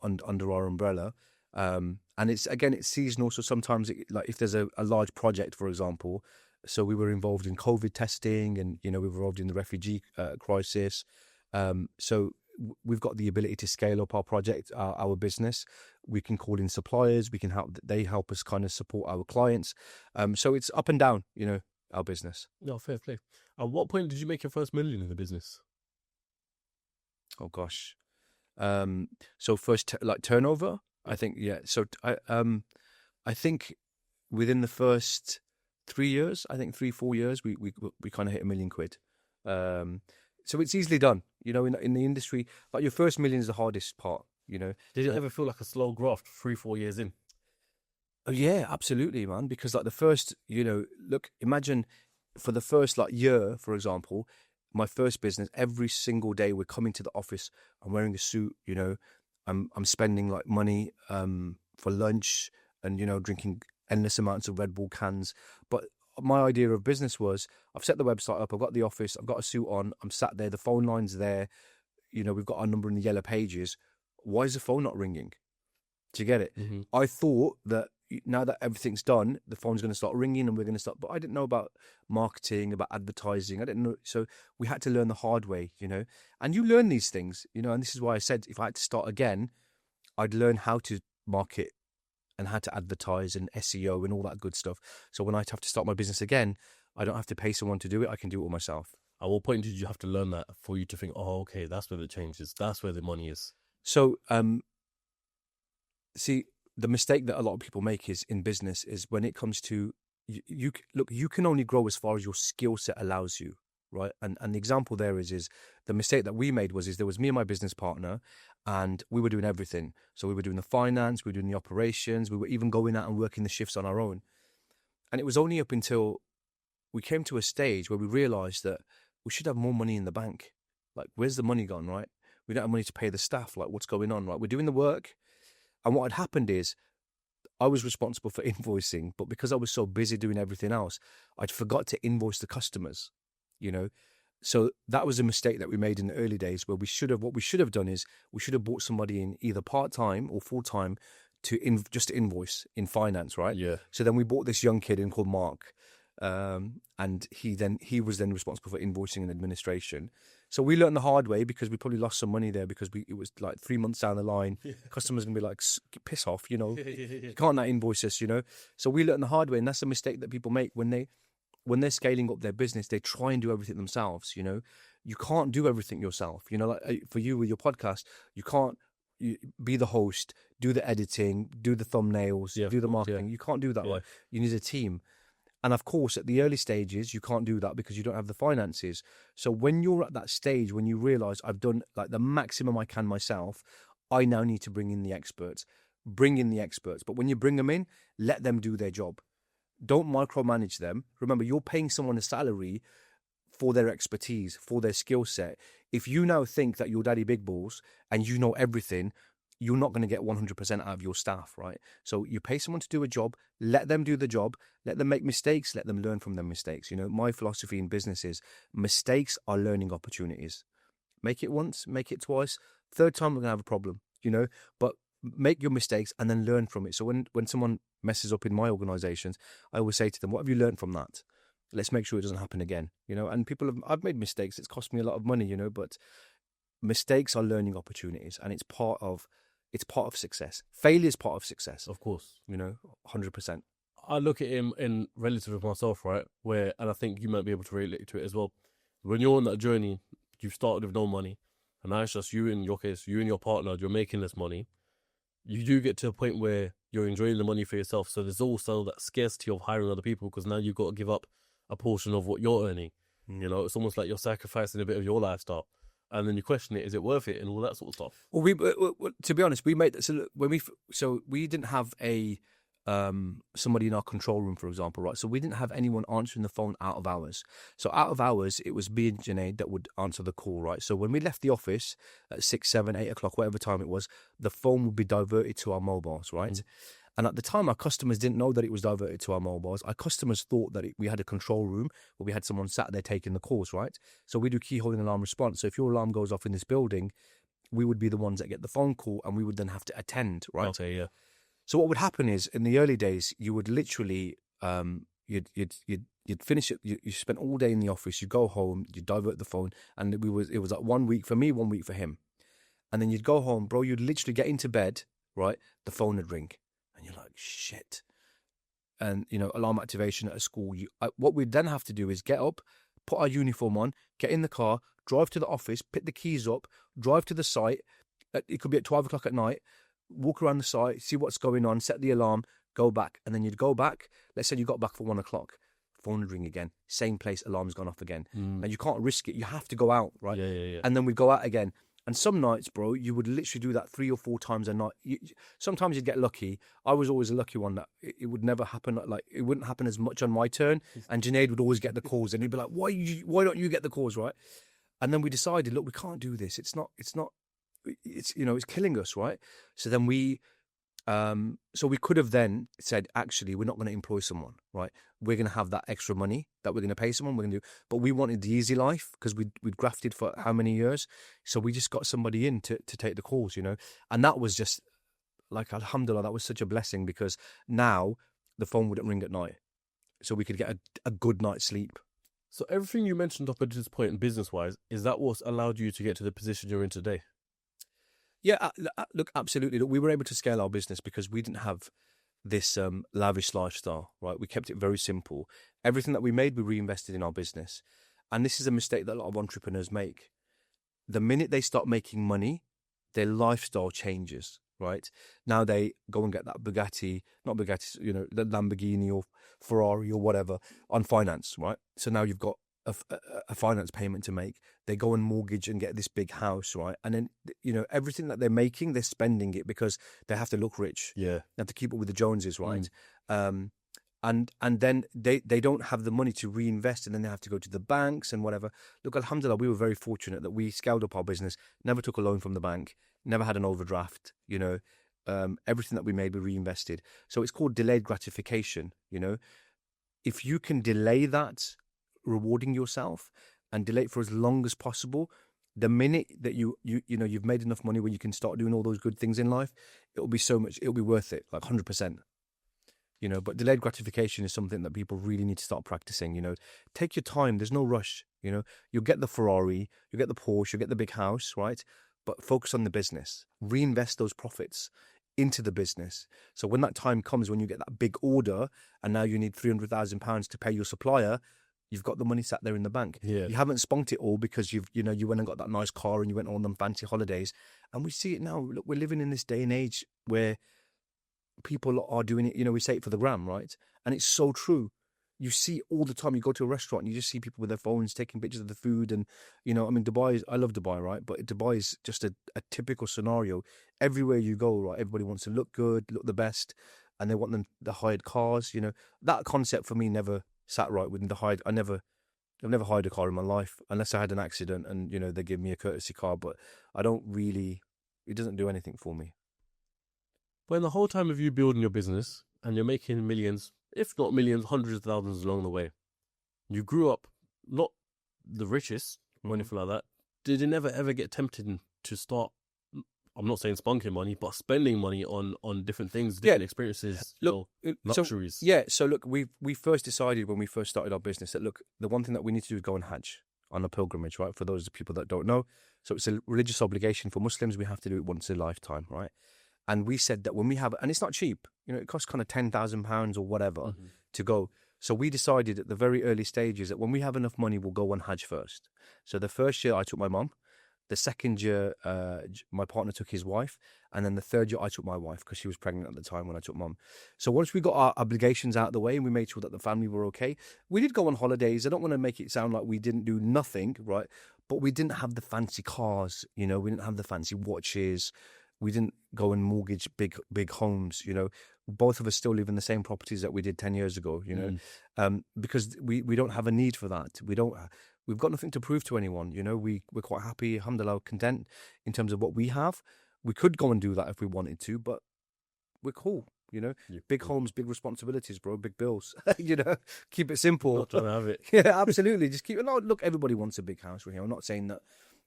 under our umbrella. And it's seasonal. So sometimes like if there's a large project, for example, so we were involved in COVID testing, and, you know, we were involved in the refugee crisis. So we've got the ability to scale up our project, our business. We can call in suppliers. We can they help us kind of support our clients. So it's up and down, you know, our business. No, fair play. At what point did you make your first million in the business? Oh gosh. So first like turnover, I think, yeah. So I think within the first 3 years, I think 3-4 years, we kind of hit £1 million. So it's easily done, you know, in the industry. Like, your first million is the hardest part, you know. Did it ever feel like a slow graft 3-4 years in? Oh yeah, absolutely, man. Because like the first, you know, look, imagine for the first like year, for example, my first business, every single day we're coming to the office, I'm wearing a suit, you know, I'm spending like money for lunch, and, you know, drinking endless amounts of Red Bull cans. But my idea of business was, I've set the website up, I've got the office, I've got a suit on, I'm sat there, the phone line's there, you know, we've got our number in the yellow pages. Why is the phone not ringing? Do you get it? Mm-hmm. I thought that now that everything's done, the phone's going to start ringing and we're going to start, but I didn't know about marketing, about advertising. I didn't know. So we had to learn the hard way, you know, and you learn these things, you know, and this is why I said, if I had to start again, I'd learn how to market and how to advertise and SEO and all that good stuff. So when I have to start my business again, I don't have to pay someone to do it. I can do it all myself. At what point did you have to learn that for you to think, oh, okay, that's where the change is, that's where the money is? So, see, the mistake that a lot of people make is in business is when it comes to, you can only grow as far as your skill set allows you, right? And the example there is the mistake that we made was there was me and my business partner, and we were doing everything. So we were doing the finance, we were doing the operations, we were even going out and working the shifts on our own. And it was only up until we came to a stage where we realized that we should have more money in the bank. Like, where's the money gone, right? We don't have money to pay the staff. Like, what's going on, right? We're doing the work. And what had happened is I was responsible for invoicing, but because I was so busy doing everything else, I'd forgot to invoice the customers, you know? So that was a mistake that we made in the early days, where what we should have done is we should have brought somebody in either part-time or full-time to just invoice in finance, right? Yeah. So then we brought this young kid in called Mark, and he was then responsible for invoicing and administration. So we learned the hard way, because we probably lost some money there, because it was like 3 months down the line, customers gonna be like, piss off, you know, you can't not invoice us, you know. So we learned the hard way, and that's a mistake that people make when they're scaling up their business. They try and do everything themselves, you know. You can't do everything yourself, you know. Like for you with your podcast, you can't be the host, do the editing, do the thumbnails, do the marketing. You can't do that, right? You need a team. And of course, at the early stages, you can't do that because you don't have the finances. So when you're at that stage, when you realize I've done like the maximum I can myself, I now need to bring in the experts. But when you bring them in, let them do their job. Don't micromanage them. Remember, you're paying someone a salary for their expertise, for their skill set. If you now think that you're Daddy Big Balls and you know everything, you're not going to get 100% out of your staff, right? So you pay someone to do a job, let them do the job, let them make mistakes, let them learn from their mistakes. You know, my philosophy in business is mistakes are learning opportunities. Make it once, make it twice, third time we're going to have a problem, you know, but make your mistakes and then learn from it. So when someone messes up in my organizations, I always say to them, what have you learned from that? Let's make sure it doesn't happen again, and I've made mistakes. It's cost me a lot of money, but mistakes are learning opportunities, and it's part of success. Failure is part of success. Of course. 100%. I look at him in relative of myself, right? And I think you might be able to relate to it as well. When you're on that journey, you've started with no money, and now it's just you, in your case, you and your partner, you're making this money. You do get to a point where you're enjoying the money for yourself. So there's also that scarcity of hiring other people, because now you've got to give up a portion of what you're earning. It's almost like you're sacrificing a bit of your lifestyle. And then you question it, is it worth it, and all that sort of stuff. Well, to be honest, we made so we didn't have a somebody in our control room, for example, right? So we didn't have anyone answering the phone out of hours. So out of hours, it was me and Junaid that would answer the call, right? So when we left the office at 6, 7, 8 o'clock, whatever time it was, the phone would be diverted to our mobiles, right? And at the time, our customers didn't know that it was diverted to our mobiles. Our customers thought that we had a control room where we had someone sat there taking the calls, right? So we do key holding alarm response. So if your alarm goes off in this building, we would be the ones that get the phone call, and we would then have to attend, right? Okay, yeah. So what would happen is, in the early days, you would literally, you'd finish it. You spent all day in the office. You go home, you divert the phone, and it was like 1 week for me, 1 week for him. And then you'd go home, bro. You'd literally get into bed, right? The phone would ring. And you're like, shit. And, alarm activation at a school. What we'd then have to do is get up, put our uniform on, get in the car, drive to the office, pick the keys up, drive to the site. It could be at 12 o'clock at night, walk around the site, see what's going on, set the alarm, go back. And then you'd go back. Let's say you got back for 1 o'clock. Phone would ring again. Same place, alarm's gone off again. Now, you can't risk it. You have to go out, right? Yeah. And then we'd go out again. And some nights, bro, you would literally do that 3 or 4 times a night. Sometimes you'd get lucky. I was always a lucky one that it would never happen. Like, it wouldn't happen as much on my turn. And Junaid would always get the calls, and he'd be like, "Why don't you get the calls, right?" And then we decided, look, we can't do this. It's killing us, right? So then we could have then said, actually, we're not going to employ someone, right? We're going to have that extra money that we're going to pay someone. We're going to do, but we wanted the easy life because we'd grafted for how many years? So we just got somebody in to take the calls, and that was just like, alhamdulillah, that was such a blessing, because now the phone wouldn't ring at night, so we could get a good night's sleep. So everything you mentioned up at this point, business-wise, is that what's allowed you to get to the position you're in today? Yeah, look, absolutely. Look, we were able to scale our business because we didn't have this lavish lifestyle, right? We kept it very simple. Everything that we made, we reinvested in our business. And this is a mistake that a lot of entrepreneurs make. The minute they start making money, their lifestyle changes, right? Now they go and get that the Lamborghini or Ferrari or whatever on finance, right? So now you've got a finance payment to make. They go and mortgage and get this big house, right? And then, everything that they're making, they're spending it because they have to look rich. Yeah. They have to keep up with the Joneses, right? And then they don't have the money to reinvest, and then they have to go to the banks and whatever. Look, alhamdulillah, we were very fortunate that we scaled up our business, never took a loan from the bank, never had an overdraft, everything that we made, we reinvested. So it's called delayed gratification, If you can delay that, rewarding yourself, and delay it for as long as possible, the minute that you've made enough money where you can start doing all those good things in life, it'll be worth it, like 100%. But delayed gratification is something that people really need to start practicing. Take your time. There's no rush. You'll get the Ferrari, you'll get the Porsche, you'll get the big house, right? But focus on the business. Reinvest those profits into the business. So when that time comes, when you get that big order, and now you need £300,000 to pay your supplier, you've got the money sat there in the bank. Yeah. You haven't spunked it all because you went and got that nice car and you went on them fancy holidays. And we see it now. Look, we're living in this day and age where people are doing it. We say it for the gram, right? And it's so true. You see all the time. You go to a restaurant and you just see people with their phones taking pictures of the food. And, I love Dubai, right? But Dubai is just a typical scenario. Everywhere you go, right, everybody wants to look good, look the best, and they want the hired cars. That concept for me never sat right with the hide. I've never hired a car in my life unless I had an accident and they give me a courtesy car, but it doesn't do anything for me. But in the whole time of you building your business and you're making millions, if not millions, hundreds of thousands along the way, you grew up not the richest or anything like that. Did you never ever get tempted to start I'm not saying spunking money, but spending money on different things, different experiences, Look, luxuries. So look, we first decided when we first started our business that, look, the one thing that we need to do is go on Hajj, on a pilgrimage, right? For those people that don't know. So it's a religious obligation for Muslims. We have to do it once in a lifetime, right? And we said that when we have, and it's not cheap, it costs kind of £10,000 or whatever to go. So we decided at the very early stages that when we have enough money, we'll go on Hajj first. So the first year I took my mum. The second year, my partner took his wife. And then the third year, I took my wife because she was pregnant at the time when I took mum. So once we got our obligations out of the way and we made sure that the family were okay, we did go on holidays. I don't want to make it sound like we didn't do nothing, right? But we didn't have the fancy cars, we didn't have the fancy watches. We didn't go and mortgage big homes, Both of us still live in the same properties that we did 10 years ago, because we don't have a need for that. We've got nothing to prove to anyone, we're quite happy, alhamdulillah, content in terms of what we have. We could go and do that if we wanted to, but we're cool, big homes, big responsibilities, bro, big bills, keep it simple. Not trying to have it. Yeah, absolutely. Just keep it. No, look, everybody wants a big house, Raheem. I'm not saying that.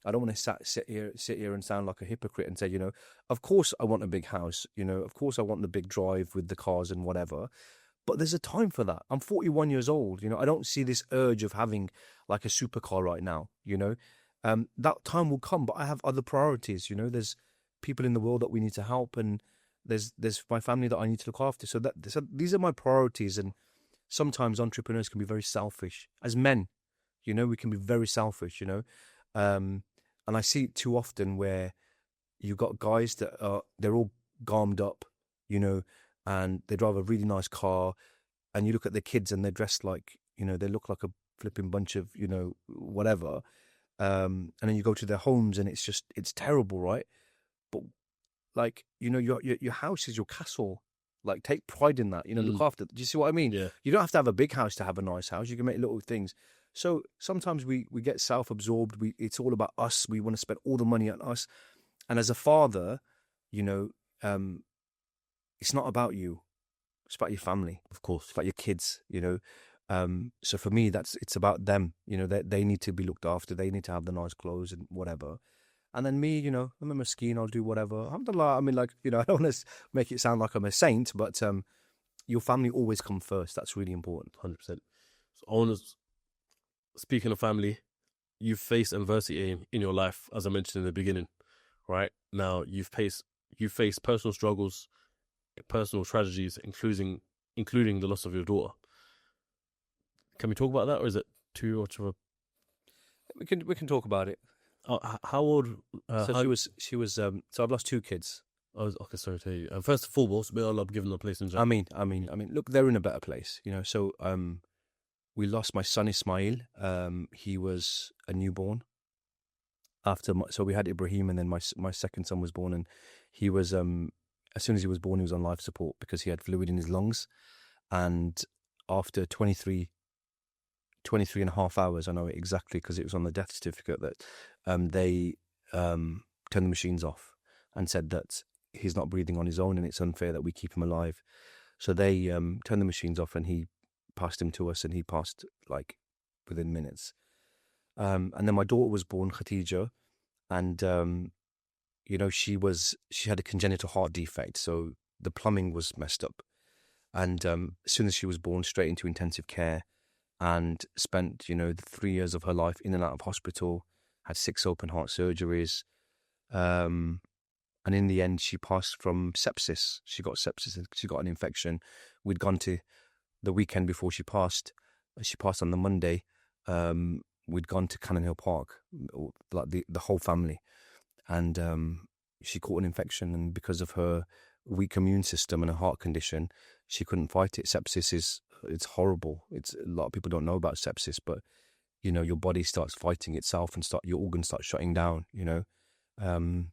I don't want to sit here and sound like a hypocrite and say, of course I want a big house, of course I want the big drive with the cars and whatever. But there's a time for that. I'm 41 years old. I don't see this urge of having like a supercar right now. That time will come, but I have other priorities. There's people in the world that we need to help, and there's my family that I need to look after. So these are my priorities. And sometimes entrepreneurs can be very selfish. As men, we can be very selfish. And I see it too often where you've got guys that they're all garmed up, and they drive a really nice car, and you look at their kids and they're dressed like, they look like a flipping bunch of, whatever. And then you go to their homes and it's terrible, right? But like, your house is your castle. Like, take pride in that, look after. Do you see what I mean? Yeah. You don't have to have a big house to have a nice house. You can make little things. So sometimes we get self-absorbed. It's all about us. We want to spend all the money on us. And as a father, it's not about you. It's about your family. Of course. It's about your kids, So for me, it's about them. They need to be looked after. They need to have the nice clothes and whatever. And then me, I'm a miskeen. I'll do whatever. Alhamdulillah. I mean, I don't want to make it sound like I'm a saint, but your family always come first. That's really important. 100%. So I want to... Speaking of family, you've faced adversity in your life, as I mentioned in the beginning, right? Now, you've faced personal struggles, personal tragedies, including the loss of your daughter. Can we talk about that, or is it too much of a... We can talk about it. How old... she was. So I've lost two kids. Okay, sorry to hear you. And first and foremost, may Allah give them a place in Jannah. I mean, look, they're in a better place, So we lost my son Ismail. He was a newborn. So we had Ibrahim, and then my second son was born, and he was as soon as he was born, he was on life support because he had fluid in his lungs, and after 23 and a half hours, I know it exactly because it was on the death certificate, that they turned the machines off and said that he's not breathing on his own and it's unfair that we keep him alive. So they turned the machines off and he passed him to us, and he passed like within minutes. And then my daughter was born, Khatija, and she had a congenital heart defect, so the plumbing was messed up. And as soon as she was born, straight into intensive care, and spent the 3 years of her life in and out of hospital, had 6 open heart surgeries, and in the end she passed from sepsis. She got sepsis, she got an infection. We'd gone to the weekend before she passed on the Monday. We'd gone to Cannon Hill Park, like the whole family, and she caught an infection, and because of her weak immune system and a heart condition, she couldn't fight it. Sepsis it's horrible. It's a lot of people don't know about sepsis, but your body starts fighting itself and your organs start shutting down. And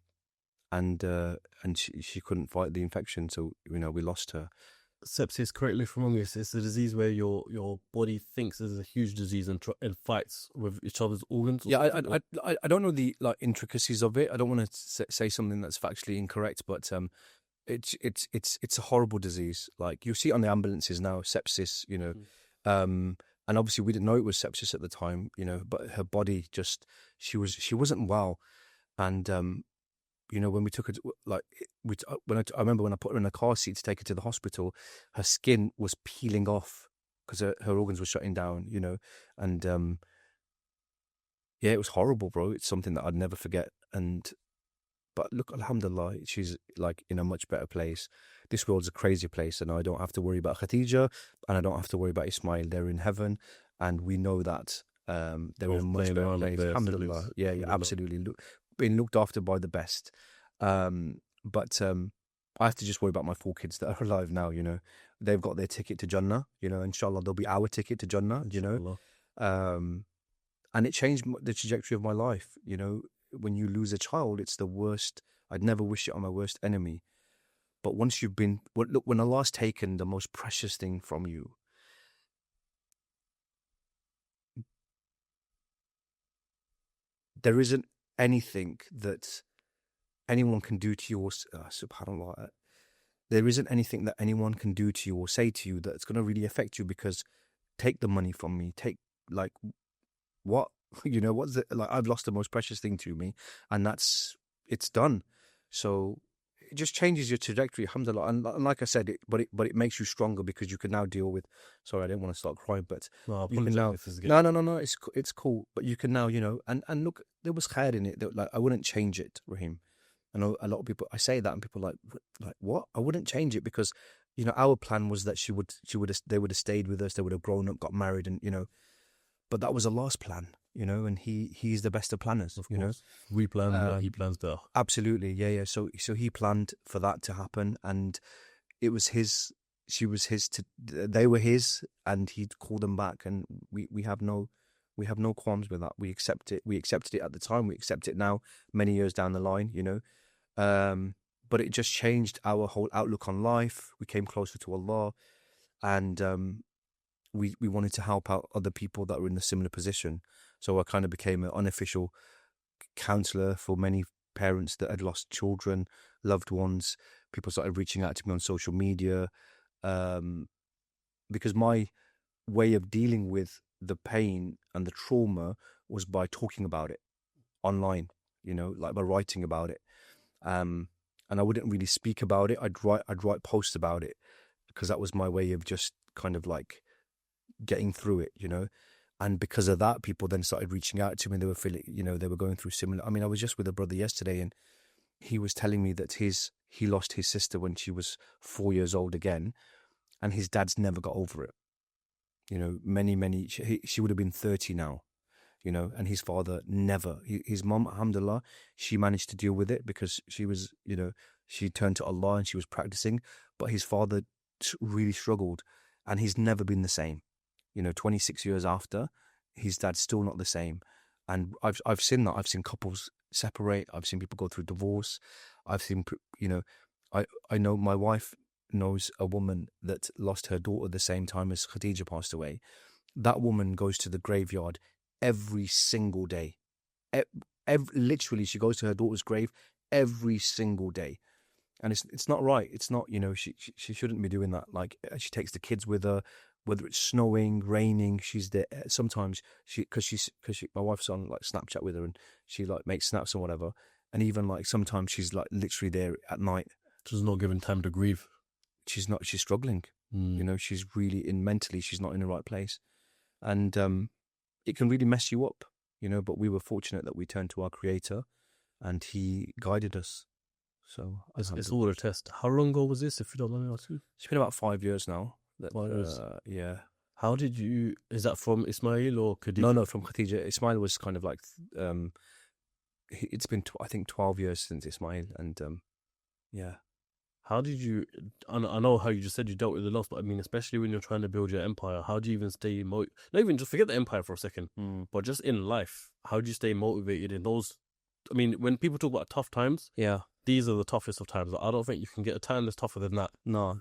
she couldn't fight the infection, so we lost her. Sepsis, correct me if I'm wrong, it's a disease where your body thinks there's a huge disease and fights with each other's organs. Yeah, I don't know the intricacies of it. I don't want to say something that's factually incorrect, but it's a horrible disease. Like, you see it on the ambulances now, sepsis. And obviously we didn't know it was sepsis at the time. But her body just she wasn't well, and You know, when we took her, I remember when I put her in a car seat to take her to the hospital, her skin was peeling off because her organs were shutting down, you know, and yeah, it was horrible, bro. It's something that I'd never forget. But look, alhamdulillah, she's like in a much better place. This world's a crazy place, and I don't have to worry about Khadija, and I don't have to worry about Ismail. They're in heaven, and we know that they're in a much better place. Alhamdulillah, yeah, absolutely. Being looked after by the best. But I have to just worry about my 4 kids that are alive now. You know, they've got their ticket to Jannah. You know, inshallah, they'll be our ticket to Jannah. You know, and it changed the trajectory of my life. You know. When you lose a child, it's the worst. I'd never wish it on my worst enemy. But once you've been, look, when Allah's taken the most precious thing from you, there isn't anything that anyone can do to you, subhanAllah, there isn't anything that anyone can do to you or say to you that's going to really affect you, because take the money from me, like, what? You know, what's it like? I've lost the most precious thing to me, and it's done. So it just changes your trajectory, alhamdulillah. And like I said, but it makes you stronger, because you can now deal with. Sorry, I didn't want to start crying, but you can now. No, it's cool. But you can now, you know, and look, there was khair in it. Like, I wouldn't change it, Raheem. I know a lot of people. I say that, and people are like what? I wouldn't change it, because, you know, our plan was that they would have stayed with us. They would have grown up, got married, and, you know, but that was Allah's plan. You know, and he's the best of planners. Of course. You know, we plan, he plans there. Absolutely, yeah. So he planned for that to happen, and it was his. She was his. They were his, and he'd call them back, and we have no qualms with that. We accept it. We accepted it at the time. We accept it now, many years down the line. You know, but it just changed our whole outlook on life. We came closer to Allah, and we wanted to help out other people that were in a similar position. So I kind of became an unofficial counselor for many parents that had lost children, loved ones. People started reaching out to me on social media, because my way of dealing with the pain and the trauma was by talking about it online, you know, like by writing about it. And I wouldn't really speak about it. I'd write posts about it, because that was my way of just kind of like getting through it, you know. And because of that, people then started reaching out to me. They were feeling, you know, they were going through similar. I mean, I was just with a brother yesterday, and he was telling me that he lost his sister when she was 4 years old again, and his dad's never got over it. You know, she would have been 30 now, you know, and his father never. His mum, alhamdulillah, she managed to deal with it, because she was, you know, she turned to Allah and she was practicing, but his father really struggled, and he's never been the same. You know, 26 years after, his dad's still not the same. And I've seen that. I've seen couples separate. I've seen people go through divorce. I've seen, you know, I know my wife knows a woman that lost her daughter the same time as Khadija passed away. That woman goes to the graveyard every single day. Literally, she goes to her daughter's grave every single day. And it's not right. It's not, you know, she shouldn't be doing that. Like, she takes the kids with her. Whether it's snowing, raining, she's there. Sometimes because my wife's on like Snapchat with her, and she like makes snaps and whatever. And even like sometimes she's like literally there at night. She's not given time to grieve. She's struggling. You know, she's really mentally, she's not in the right place, and it can really mess you up. You know, but we were fortunate that we turned to our Creator, and He guided us. So it's all a test. How long ago was this, if you don't mind me asking? It's been about 5 years now. Yeah. How did you? Is that from Ismail or Khadija? No, from Khadija. Ismail was kind of like, it's been I think 12 years since Ismail, and yeah. How did you? I know how you just said you dealt with the loss, but I mean, especially when you're trying to build your empire, how do you even stay not even just forget the empire for a second, but just in life, how do you stay motivated in those? I mean, when people talk about tough times, yeah, these are the toughest of times. I don't think you can get a time that's tougher than that. No.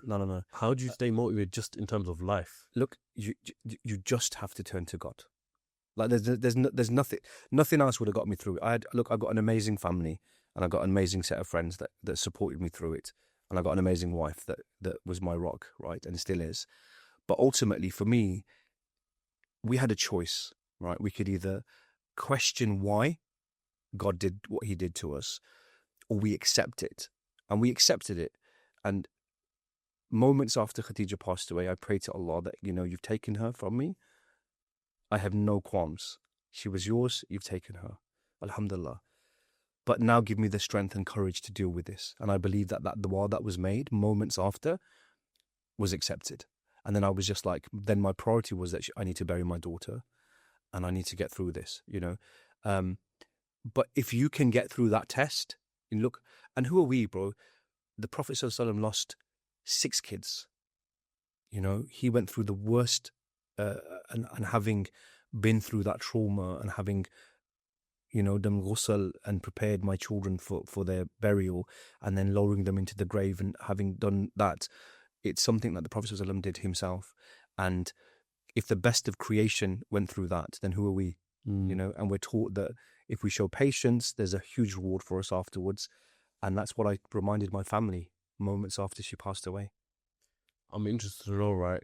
How do you stay motivated just in terms of life? Look, you just have to turn to God. Like there's nothing else would have got me through it. I've got an amazing family, and I've got an amazing set of friends that supported me through it, and I've got an amazing wife that was my rock, right, and still is. But ultimately, for me, we had a choice, right? We could either question why God did what He did to us, or we accept it. And we accepted it. And moments after Khadija passed away, I prayed to Allah that, you've taken her from me. I have no qualms. She was yours, you've taken her. Alhamdulillah. But now give me the strength and courage to deal with this. And I believe that dua that was made moments after was accepted. And then I was just like, then my priority was that I need to bury my daughter and I need to get through this, But if you can get through that test, and look, and who are we, bro? The Prophet ﷺ lost 6 kids. He went through the worst, and having been through that trauma and having, done ghusl and prepared my children for their burial and then lowering them into the grave, and having done that, it's something that the Prophet ﷺ did himself. And if the best of creation went through that, then who are we? And we're taught that if we show patience, there's a huge reward for us afterwards. And that's what I reminded my family moments after she passed away. I'm interested to know, right?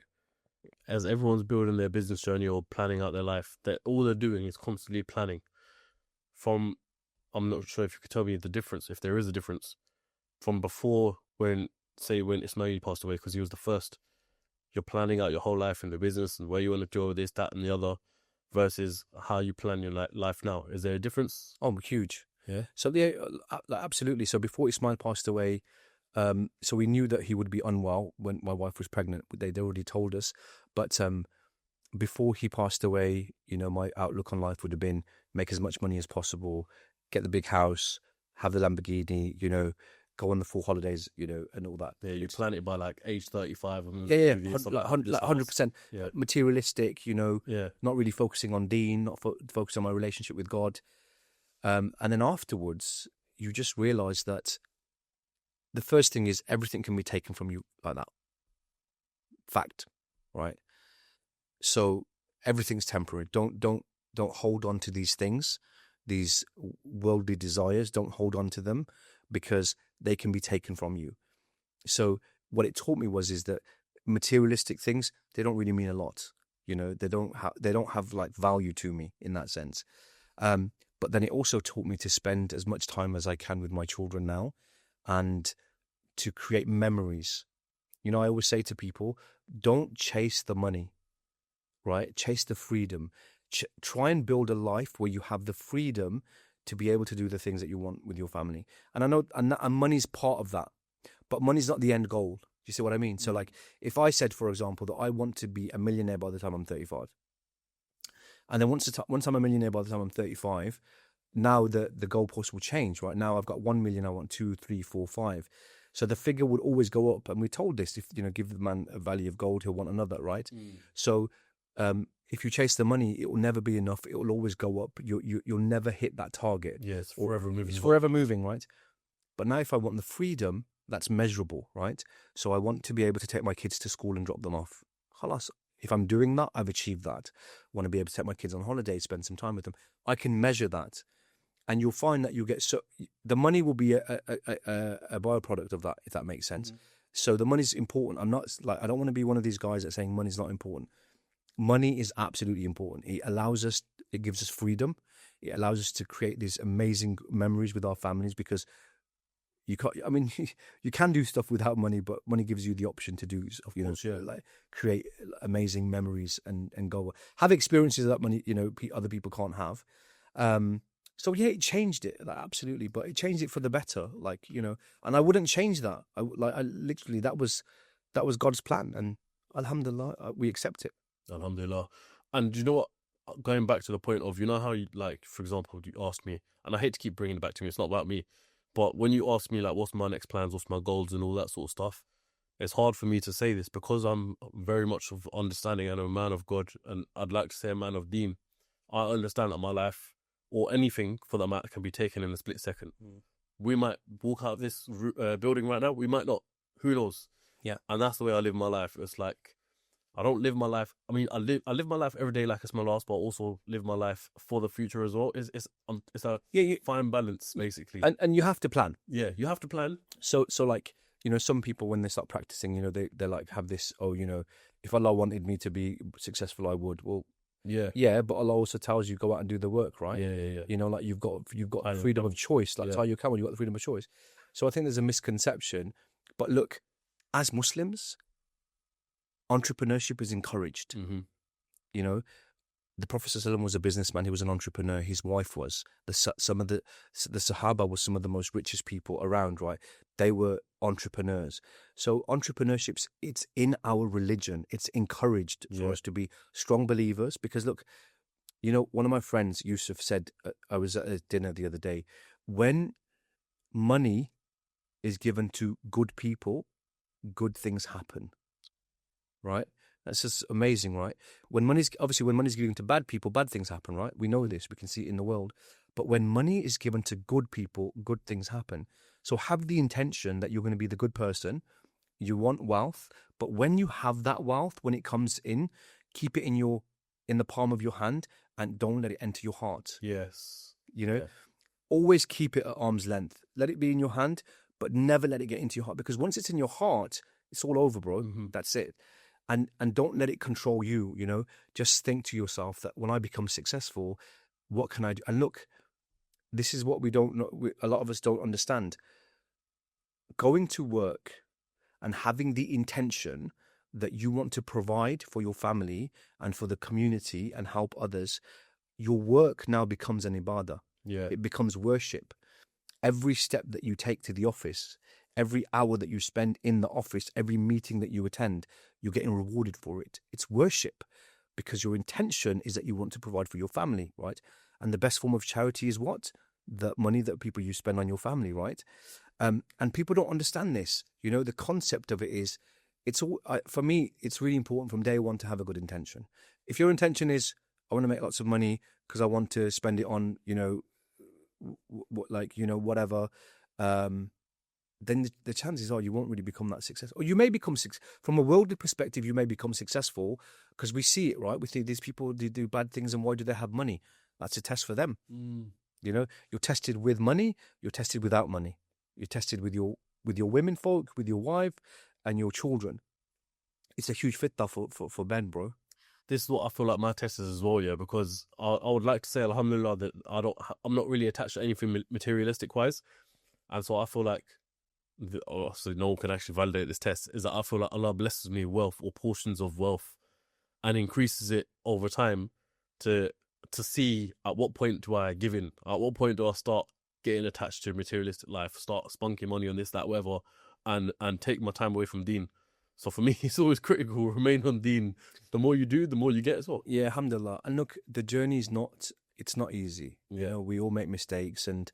As everyone's building their business journey or planning out their life, that all they're doing is constantly planning. I'm not sure if you could tell me the difference, if there is a difference, from before when Ismail passed away, because he was the first. You're planning out your whole life in the business and where you want to go with this, that, and the other, versus how you plan your life now. Is there a difference? Oh, huge. Yeah. So absolutely. So before Ismail passed away, so we knew that he would be unwell when my wife was pregnant. They'd already told us. But before he passed away, my outlook on life would have been make as much money as possible, get the big house, have the Lamborghini, go on the 4 holidays, and all that. Yeah, you plan it by like age 35. Yeah, 100%. Yeah. Materialistic, not really focusing on deen, not focusing on my relationship with God. And then afterwards, you just realize that the first thing is everything can be taken from you like that. Fact, right? So everything's temporary. Don't hold on to these things, these worldly desires. Don't hold on to them, because they can be taken from you. So what it taught me is that materialistic things, they don't really mean a lot. They don't have like value to me in that sense. But then it also taught me to spend as much time as I can with my children now, and to create memories. I always say to people, don't chase the money, right? Chase the freedom. Try and build a life where you have the freedom to be able to do the things that you want with your family. And I know, and money's part of that, but money's not the end goal. Do you see what I mean? So like, if I said, for example, that I want to be a millionaire by the time I'm 35, and then once I'm a millionaire by the time I'm 35, now the goalpost will change, right? Now I've got 1 million, I want 2, 3, 4, 5. So the figure would always go up. And we're told this, if, give the man a valley of gold, he'll want another, right? So if you chase the money, it will never be enough. It will always go up. You'll never hit that target. Yeah, it's forever moving. It's forever moving, right? But now if I want the freedom, that's measurable, right? So I want to be able to take my kids to school and drop them off. Khalas. If I'm doing that, I've achieved that. I want to be able to take my kids on holiday, spend some time with them. I can measure that. And you'll find that the money will be a byproduct of that, if that makes sense. So the money's important. I don't want to be one of these guys that's saying money's not important. Money is absolutely important. It gives us freedom. It allows us to create these amazing memories with our families, because you can do stuff without money, but money gives you the option to do stuff, like create amazing memories and go have experiences that money, other people can't have. So yeah, it changed it, absolutely, but it changed it for the better, and I wouldn't change that. I literally, that was God's plan, and alhamdulillah, we accept it. Alhamdulillah. And you know what? Going back to the point of, how you, like, for example, you asked me, and I hate to keep bringing it back to me, it's not about me, but when you ask me, like, what's my next plans, what's my goals and all that sort of stuff, it's hard for me to say this because I'm very much of understanding and a man of God, and I'd like to say a man of deen. I understand that my life, or anything for that matter, can be taken in a split second. We might walk out of this building right now, we might not. Who knows? Yeah. And that's the way I live my life. It's like, I don't live my life. I mean, I live my life every day like it's my last, but also live my life for the future as well. It's a fine balance, basically. And you have to plan. Yeah, you have to plan. So like, some people, when they start practicing, they like have this, if Allah wanted me to be successful, I would. Well, Yeah. Yeah, but Allah also tells you go out and do the work, right? Yeah. You know, like you've got I know. freedom of choice. Like Yeah. tie your camel, you've got the freedom of choice. So I think there's a misconception. But look, as Muslims, entrepreneurship is encouraged. Mm-hmm. You know, the Prophet ﷺ was a businessman. He was an entrepreneur. His wife was. The Sahaba was some of the most richest people around, right? They were entrepreneurs. So entrepreneurship's, it's in our religion. It's encouraged for us to be strong believers. Because look, you know, one of my friends, Yusuf, said, I was at a dinner the other day, when money is given to good people, good things happen, right? That's just amazing, right? When money's given to bad people, bad things happen, right? We know this. We can see it in the world. But when money is given to good people, good things happen. So have the intention that you're going to be the good person. You want wealth, but when you have that wealth, when it comes in, keep it in the palm of your hand and don't let it enter your heart. Yes. You know, always keep it at arm's length. Let it be in your hand, but never let it get into your heart, because once it's in your heart, it's all over, bro. Mm-hmm. That's it. And don't let it control you, you know. Just think to yourself that when I become successful, what can I do? And look, this is what we don't know. A lot of us don't understand. Going to work and having the intention that you want to provide for your family and for the community and help others, your work now becomes an ibadah. Yeah. It becomes worship. Every step that you take to the office, every hour that you spend in the office, every meeting that you attend, you're getting rewarded for it. It's worship, because your intention is that you want to provide for your family, right? And the best form of charity is what? The money that people you spend on your family, right? And people don't understand this. You know, the concept of it is, it's all, for me, it's really important from day one to have a good intention. If your intention is, I want to make lots of money because I want to spend it on, you know, whatever, then the chances are you won't really become that successful. Or you may become, from a worldly perspective, you may become successful because we see it, right? We see these people do bad things, and why do they have money? That's a test for them. You know, you're tested with money, you're tested without money. You're tested with your women folk, with your wife and your children. It's a huge fitna for men, bro. This is what I feel like my test is as well, yeah, because I would like to say, alhamdulillah, that I'm not really attached to anything materialistic wise. And so I feel like, so no one can actually validate this test, is that I feel like Allah blesses me with wealth or portions of wealth and increases it over time to see at what point do I give in, at what point do I start getting attached to materialistic life, start spunking money on this, that, whatever, and take my time away from deen. So for me, it's always critical, remain on deen. The more you do, the more you get as well. Yeah, alhamdulillah. And look, the journey is not easy. Yeah. You know, we all make mistakes, and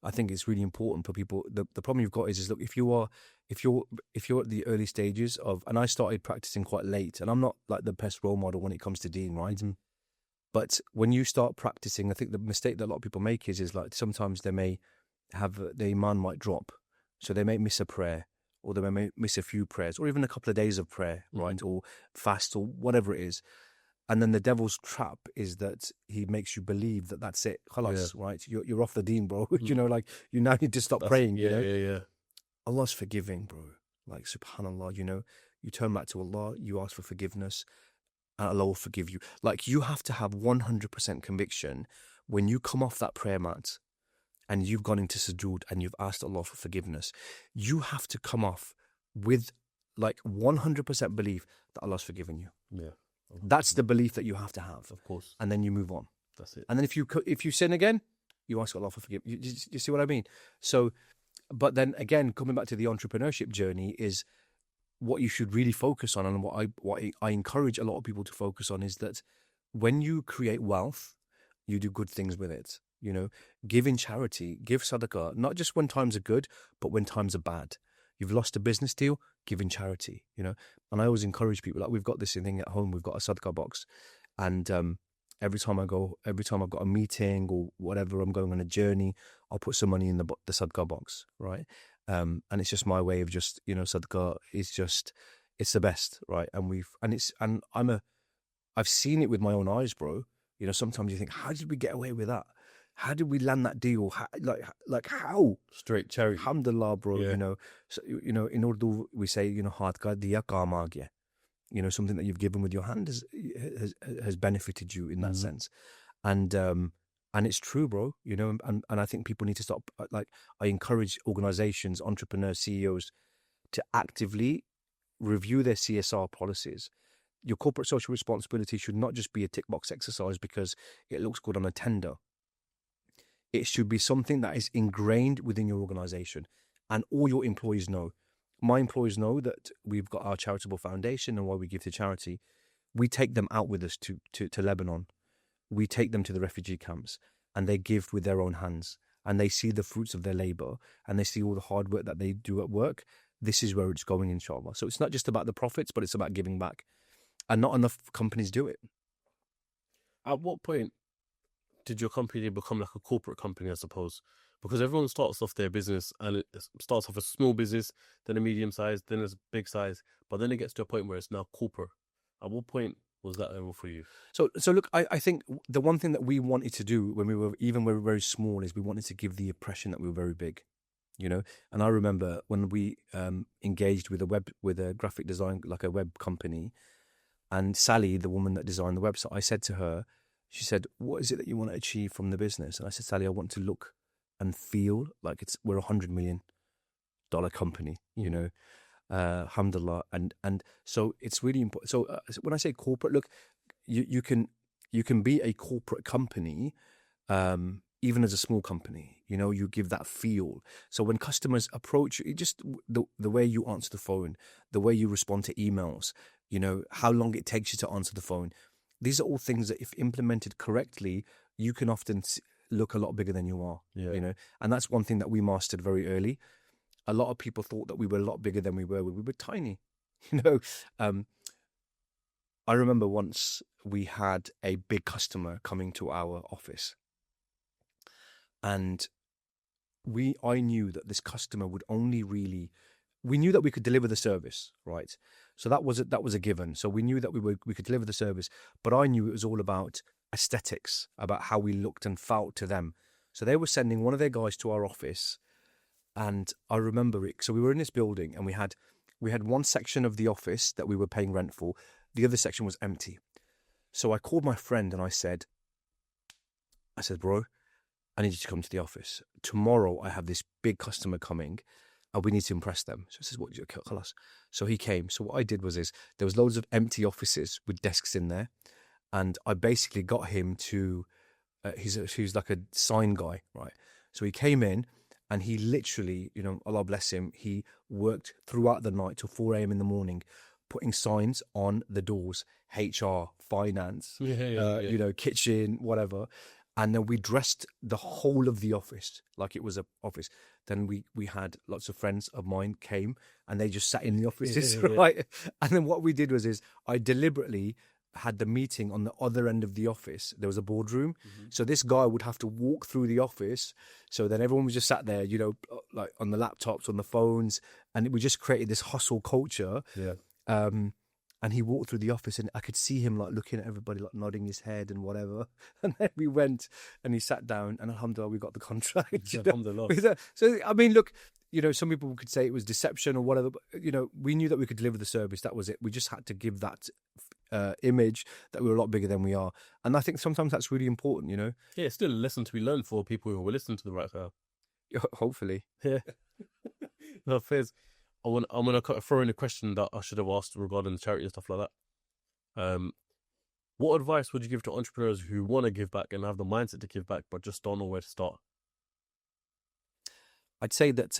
I think it's really important for people. The problem you've got is look, if you're at the early stages of, and I started practicing quite late, and I'm not like the best role model when it comes to deen, right? But when you start practicing, I think the mistake that a lot of people make is like sometimes they may have, the iman might drop. So they may miss a prayer, or they may miss a few prayers, or even a couple of days of prayer, right? Or fast, or whatever it is. And then the devil's trap is that he makes you believe that that's it. Khalas, right? You're off the deen, bro. You know, like you now need to stop praying. Yeah, you know? yeah. Allah's forgiving, bro. Like, subhanAllah, you know, you turn back to Allah, you ask for forgiveness, and Allah will forgive you. Like, you have to have 100% conviction when you come off that prayer mat and you've gone into sujood and you've asked Allah for forgiveness. You have to come off with like 100% belief that Allah's forgiven you. Yeah. That's the belief that you have to have. Of course. And then you move on. That's it. And then if you sin again, you ask Allah for forgiveness. You see what I mean? So, but then again, coming back to the entrepreneurship journey, is what you should really focus on, and what I encourage a lot of people to focus on, is that when you create wealth, you do good things with it. You know, give in charity, give sadaqah, not just when times are good, but when times are bad. You've lost a business deal, give in charity, you know. And I always encourage people, like we've got this thing at home, we've got a sadaqah box. And every time I've got a meeting or whatever, I'm going on a journey, I'll put some money in the sadaqah box, right? And it's just my way of just, you know, sadaqah is just, it's the best, right? I've seen it with my own eyes, bro. You know, sometimes you think, how did we get away with that? How did we land that deal? How? Straight cherry. Alhamdulillah, bro. Yeah. You know, so, you know, in Urdu we say, you know, haath ka diya kaam aa gaya. something that you've given with your hand has benefited you in that sense. And it's true, bro, and I think people need to stop. Like, I encourage organizations, entrepreneurs, CEOs to actively review their CSR policies. Your corporate social responsibility should not just be a tick box exercise because it looks good on a tender. It should be something that is ingrained within your organization, and all your employees know. My employees know that we've got our charitable foundation, and why we give to charity. We take them out with us to Lebanon. We take them to the refugee camps, and they give with their own hands, and they see the fruits of their labor, and they see all the hard work that they do at work. This is where it's going, inshallah. So it's not just about the profits, but it's about giving back. And not enough companies do it. At what point did your company become like a corporate company, I suppose? Because everyone starts off their business, and it starts off as a small business, then a medium size, then it's a big size, but then it gets to a point where it's now corporate. At what point was that ever for you? So look, I think the one thing that we wanted to do when we were very small is we wanted to give the impression that we were very big, And I remember when we engaged with a graphic design, like a web company, and Sally, the woman that designed the website, I said to her, she said, "What is it that you want to achieve from the business?" And I said, "Sally, I want to look and feel like we're $100 million company, alhamdulillah." And so it's really important. So when I say corporate, look, you can be a corporate company, even as a small company. You give that feel. So when customers approach you, just the way you answer the phone, the way you respond to emails, how long it takes you to answer the phone. These are all things that, if implemented correctly, you can often look a lot bigger than you are. And that's one thing that we mastered very early. A lot of people thought that we were a lot bigger than we were. We were tiny. I remember once we had a big customer coming to our office, and I knew that this customer would only really. We knew that we could deliver the service, right? So that was a given. So we knew that we could deliver the service, but I knew it was all about aesthetics, about how we looked and felt to them. So they were sending one of their guys to our office, and I remember it. So we were in this building, and we had one section of the office that we were paying rent for. The other section was empty. So I called my friend and I said, "Bro, I need you to come to the office. Tomorrow I have this big customer coming, and we need to impress them." So he says, "What? Khalas." So he came. So what I did was there was loads of empty offices with desks in there, and I basically got him to. He's like a sign guy, right? So he came in, and he literally, Allah bless him, he worked throughout the night till 4 a.m. in the morning, putting signs on the doors, HR, finance, kitchen, whatever. And then we dressed the whole of the office like it was an office. Then we had lots of friends of mine came, and they just sat in the offices, right? And then what we did was I deliberately had the meeting on the other end of the office. There was a boardroom. So this guy would have to walk through the office. So then everyone was just sat there, like on the laptops, on the phones. And we just created this hustle culture. Yeah. And he walked through the office, and I could see him like looking at everybody, like nodding his head and whatever. And then we went, and he sat down, and alhamdulillah, we got the contract. Alhamdulillah. So, I mean, look, some people could say it was deception or whatever, but, we knew that we could deliver the service. That was it. We just had to give that image that we were a lot bigger than we are. And I think sometimes that's really important, Yeah, it's still a lesson to be learned for people who will listen to the right time. Hopefully. Yeah. No, Faiz, I'm going to throw in a question that I should have asked regarding the charity and stuff like that. What advice would you give to entrepreneurs who want to give back and have the mindset to give back, but just don't know where to start? I'd say that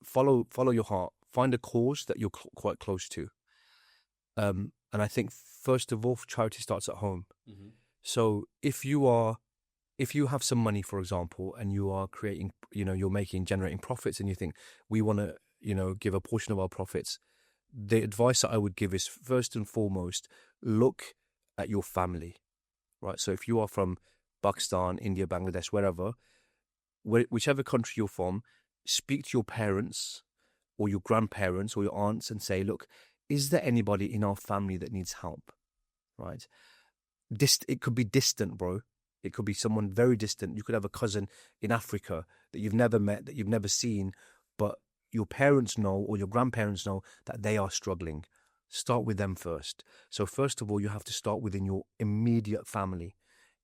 follow your heart. Find a cause that you're quite close to. And I think first of all, charity starts at home. So if you have some money, for example, and you are creating, you're generating profits, and you think we want to, give a portion of our profits, the advice that I would give is, first and foremost, look at your family, right? So if you are from Pakistan, India, Bangladesh, wherever, whichever country you're from, speak to your parents or your grandparents or your aunts and say, "Look, is there anybody in our family that needs help?" Right? It could be distant, bro. It could be someone very distant. You could have a cousin in Africa that you've never met, that you've never seen, but your parents know or your grandparents know that they are struggling. Start with them first. So first of all, you have to start within your immediate family.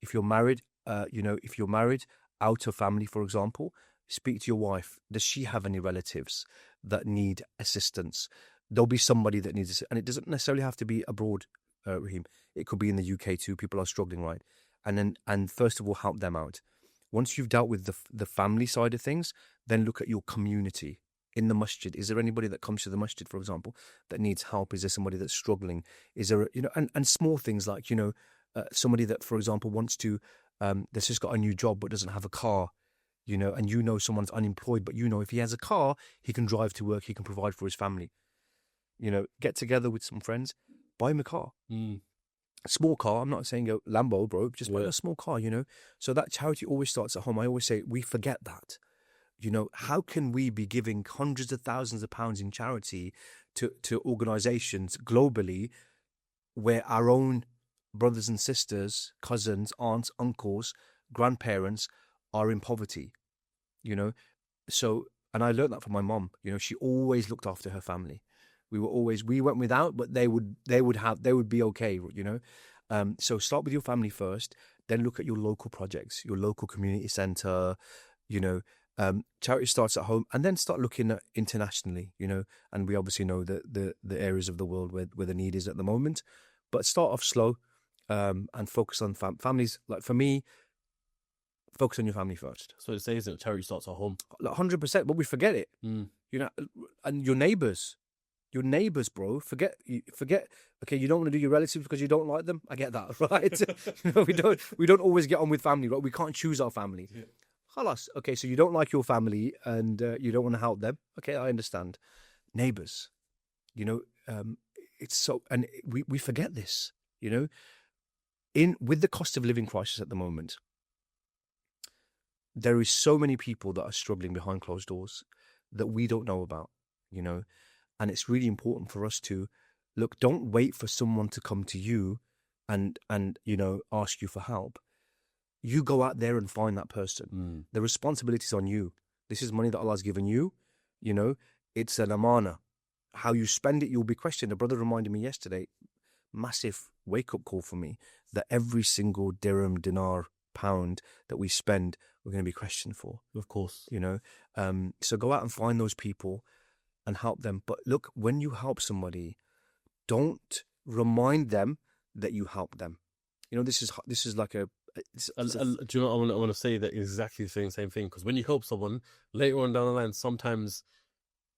If you're married, if you're married out of family, for example, speak to your wife. Does she have any relatives that need assistance? There'll be somebody that needs it. And it doesn't necessarily have to be abroad, Raheem. It could be in the UK too. People are struggling, right? And first of all, help them out. Once you've dealt with the family side of things, then look at your community. In the masjid, is there anybody that comes to the masjid, for example, that needs help? Is there somebody that's struggling? Is there, and small things like, somebody that, for example, wants to, that's just got a new job but doesn't have a car, and someone's unemployed, but if he has a car, he can drive to work, he can provide for his family. Get together with some friends, buy him a car. A small car. I'm not saying a Lambo, bro, just buy a small car, So that charity always starts at home. I always say we forget that. How can we be giving hundreds of thousands of pounds in charity to organizations globally where our own brothers and sisters, cousins, aunts, uncles, grandparents are in poverty? So, and I learned that from my mom. She always looked after her family. We went without, but they would be okay, So start with your family first, then look at your local projects, your local community center, charity starts at home, and then start looking at internationally, and we obviously know the areas of the world where the need is at the moment, but start off slow, and focus on families. Like for me, focus on your family first. So it says that charity starts at home. 100%, but we forget it, and your neighbors, bro, forget. Okay, you don't want to do your relatives because you don't like them. I get that, right? we don't always get on with family, right? We can't choose our family. Yeah. Halas. Okay, so you don't like your family and you don't want to help them. Okay, I understand. Neighbors, it's so, and we forget this, with the cost of living crisis at the moment, there is so many people that are struggling behind closed doors that we don't know about, and it's really important for us to look. Don't wait for someone to come to you and ask you for help. You go out there and find that person. The responsibility is on you. This is money that Allah's given you. It's an amana. How you spend it, you'll be questioned. A brother reminded me yesterday, massive wake-up call for me, that every single dirham, dinar, pound that we spend, we're going to be questioned for. Of course. So go out and find those people and help them. But look, when you help somebody, don't remind them that you helped them. This is like a... do you know what I want to say? That exactly the same thing, because when you help someone later on down the line, sometimes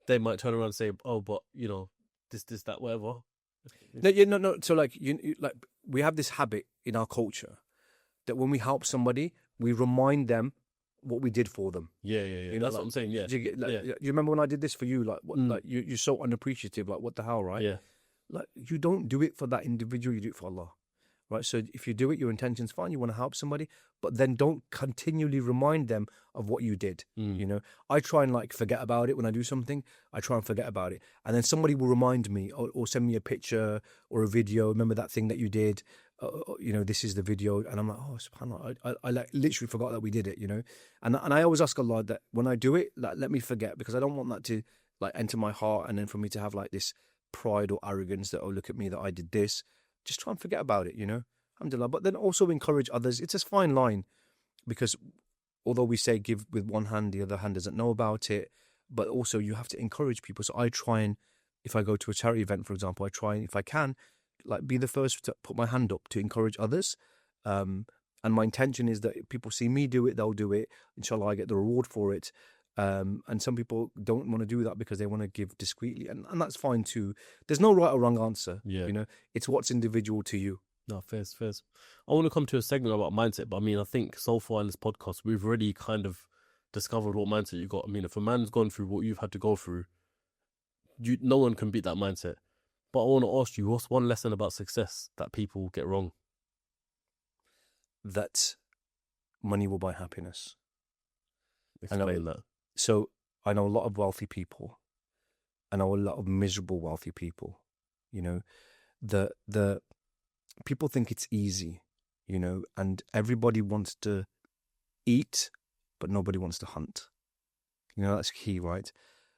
they might turn around and say, "Oh, but this, that, whatever." No. So like we have this habit in our culture that when we help somebody, we remind them what we did for them. Yeah. That's what I'm saying. Yeah. You remember when I did this for you? Like, like you're so unappreciative. Like, what the hell, right? Yeah. Like, you don't do it for that individual. You do it for Allah. Right, so if you do it, your intention's fine. You want to help somebody, but then don't continually remind them of what you did. I try and forget about it when I do something. I try and forget about it, and then somebody will remind me or send me a picture or a video. Remember that thing that you did? This is the video, and I'm like, oh, subhanallah, I literally forgot that we did it. And I always ask Allah that when I do it, let me forget, because I don't want that to enter my heart, and then for me to have this pride or arrogance that, oh, look at me, that I did this. Just try and forget about it, Alhamdulillah. But then also encourage others. It's a fine line, because although we say give with one hand, the other hand doesn't know about it. But also you have to encourage people. So I try and, if I go to a charity event, for example, I try and, if I can, be the first to put my hand up to encourage others. And my intention is that if people see me do it, they'll do it. Inshallah, I get the reward for it. And some people don't want to do that because they want to give discreetly, and that's fine too. There's no right or wrong answer. Yeah. It's what's individual to you. No, fairs. I want to come to a segment about mindset, but I think so far in this podcast, we've already kind of discovered what mindset you got. If a man's gone through what you've had to go through, no one can beat that mindset. But I want to ask you, what's one lesson about success that people get wrong? That money will buy happiness. Explain that. So I know a lot of wealthy people. I know a lot of miserable wealthy people. The people think it's easy, and everybody wants to eat, but nobody wants to hunt. That's key, right?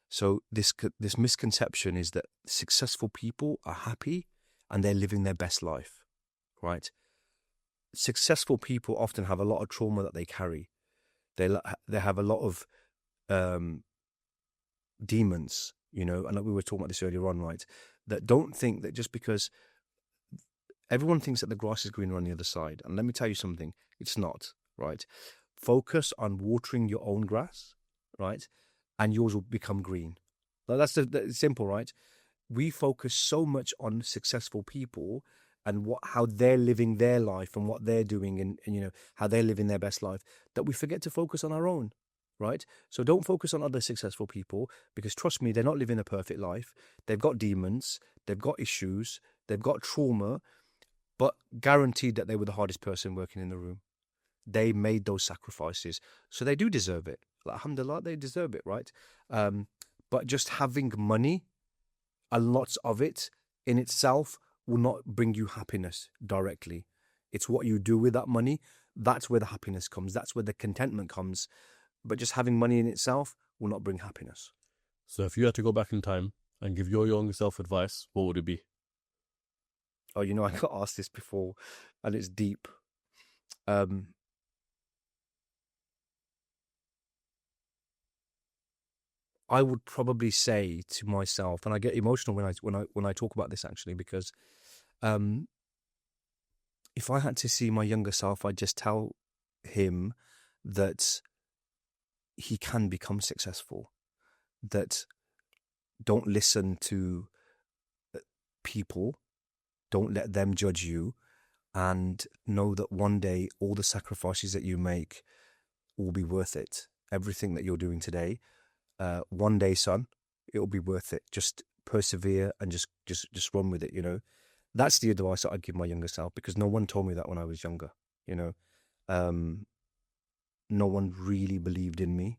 So this misconception is that successful people are happy and they're living their best life, right? Successful people often have a lot of trauma that they carry. They have a lot of demons, you know, and we were talking about this earlier on, right? That don't think that just because everyone thinks that the grass is greener on the other side. And let me tell you something, it's not, right? Focus on watering your own grass, right? And yours will become green. That's simple, right? We focus so much on successful people and how they're living their life and what they're doing and you know, how they're living their best life, that we forget to focus on our own, right? So don't focus on other successful people, because trust me, they're not living a perfect life. They've got demons, they've got issues, they've got trauma, but guaranteed that they were the hardest person working in the room. They made those sacrifices, so they do deserve it. Alhamdulillah, they deserve it, right? But just having money, and lots of it in itself, will not bring you happiness directly. It's what you do with that money. That's where the happiness comes. That's where the contentment comes. But just having money in itself will not bring happiness. So if you had to go back in time and give your younger self advice, what would it be? Oh, you know, I got asked this before, and it's deep. I would probably say to myself, and I get emotional when I talk about this actually, because if I had to see my younger self, I'd just tell him that he can become successful. That don't listen to people, don't let them judge you, and know that one day all the sacrifices that you make will be worth it. Everything that you're doing today, one day, son, it'll be worth it. Just persevere and just run with it, you know. That's the advice that I'd give my younger self, because no one told me that when I was younger, you know. No one really believed in me,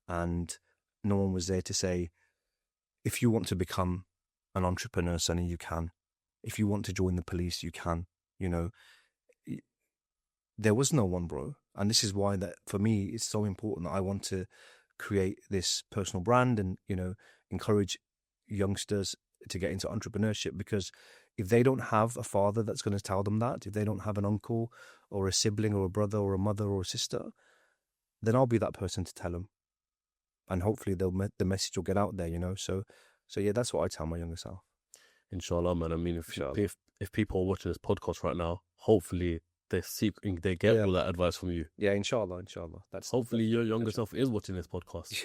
and no one was there to say, if you want to become an entrepreneur, Sunny, you can. If you want to join the police, you can, you know. There was no one, bro. And this is why that for me, it's so important that I want to create this personal brand and, you know, encourage youngsters to get into entrepreneurship, because if they don't have a father that's going to tell them that, if they don't have an uncle or a sibling or a brother or a mother or a sister, then I'll be that person to tell them, and hopefully the message will get out there, you know. So yeah, that's what I tell my younger self. Inshallah, man. I mean, if people are watching this podcast right now, hopefully they get all that advice from you. Yeah, inshallah. Hopefully your younger self is watching this podcast.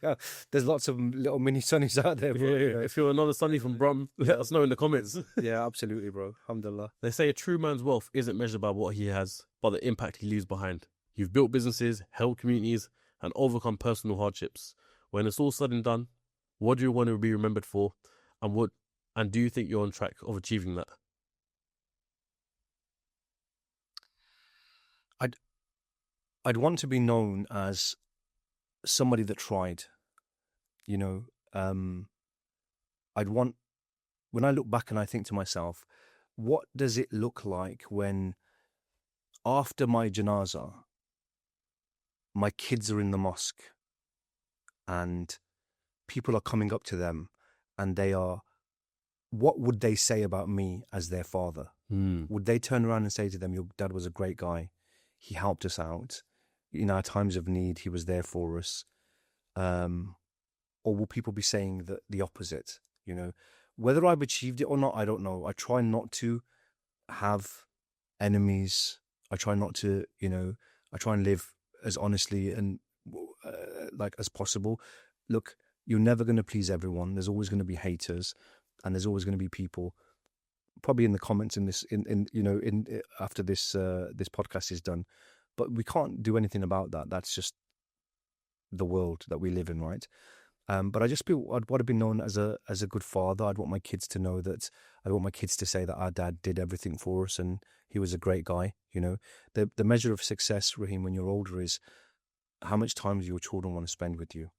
Yeah. There's lots of little mini Sunnies out there, bro. Yeah. If you're another Sunny from Brum, let us know in the comments. Yeah, absolutely, bro. Alhamdulillah. They say a true man's wealth isn't measured by what he has, but the impact he leaves behind. You've built businesses, helped communities, and overcome personal hardships. When it's all said and done, what do you want to be remembered for, and do you think you're on track of achieving that? I'd want to be known as somebody that tried, you know. I'd want, when I look back and I think to myself, what does it look like when after my janazah, my kids are in the mosque and people are coming up to them and what would they say about me as their father? Would they turn around and say to them, your dad was a great guy, he helped us out, in our times of need, he was there for us? Or will people be saying the opposite, you know? Whether I've achieved it or not, I don't know. I try not to have enemies. I try not to, you know, I try and live as honestly and as possible. Look, you're never going to please everyone. There's always going to be haters, and there's always going to be people probably in the comments after this podcast is done. But we can't do anything about that. That's just the world that we live in, right? But I just feel I'd want to be known as a good father. I'd want my kids to know that. I want my kids to say that our dad did everything for us and he was a great guy. You know, the measure of success, Raheem, when you're older is how much time do your children want to spend with you?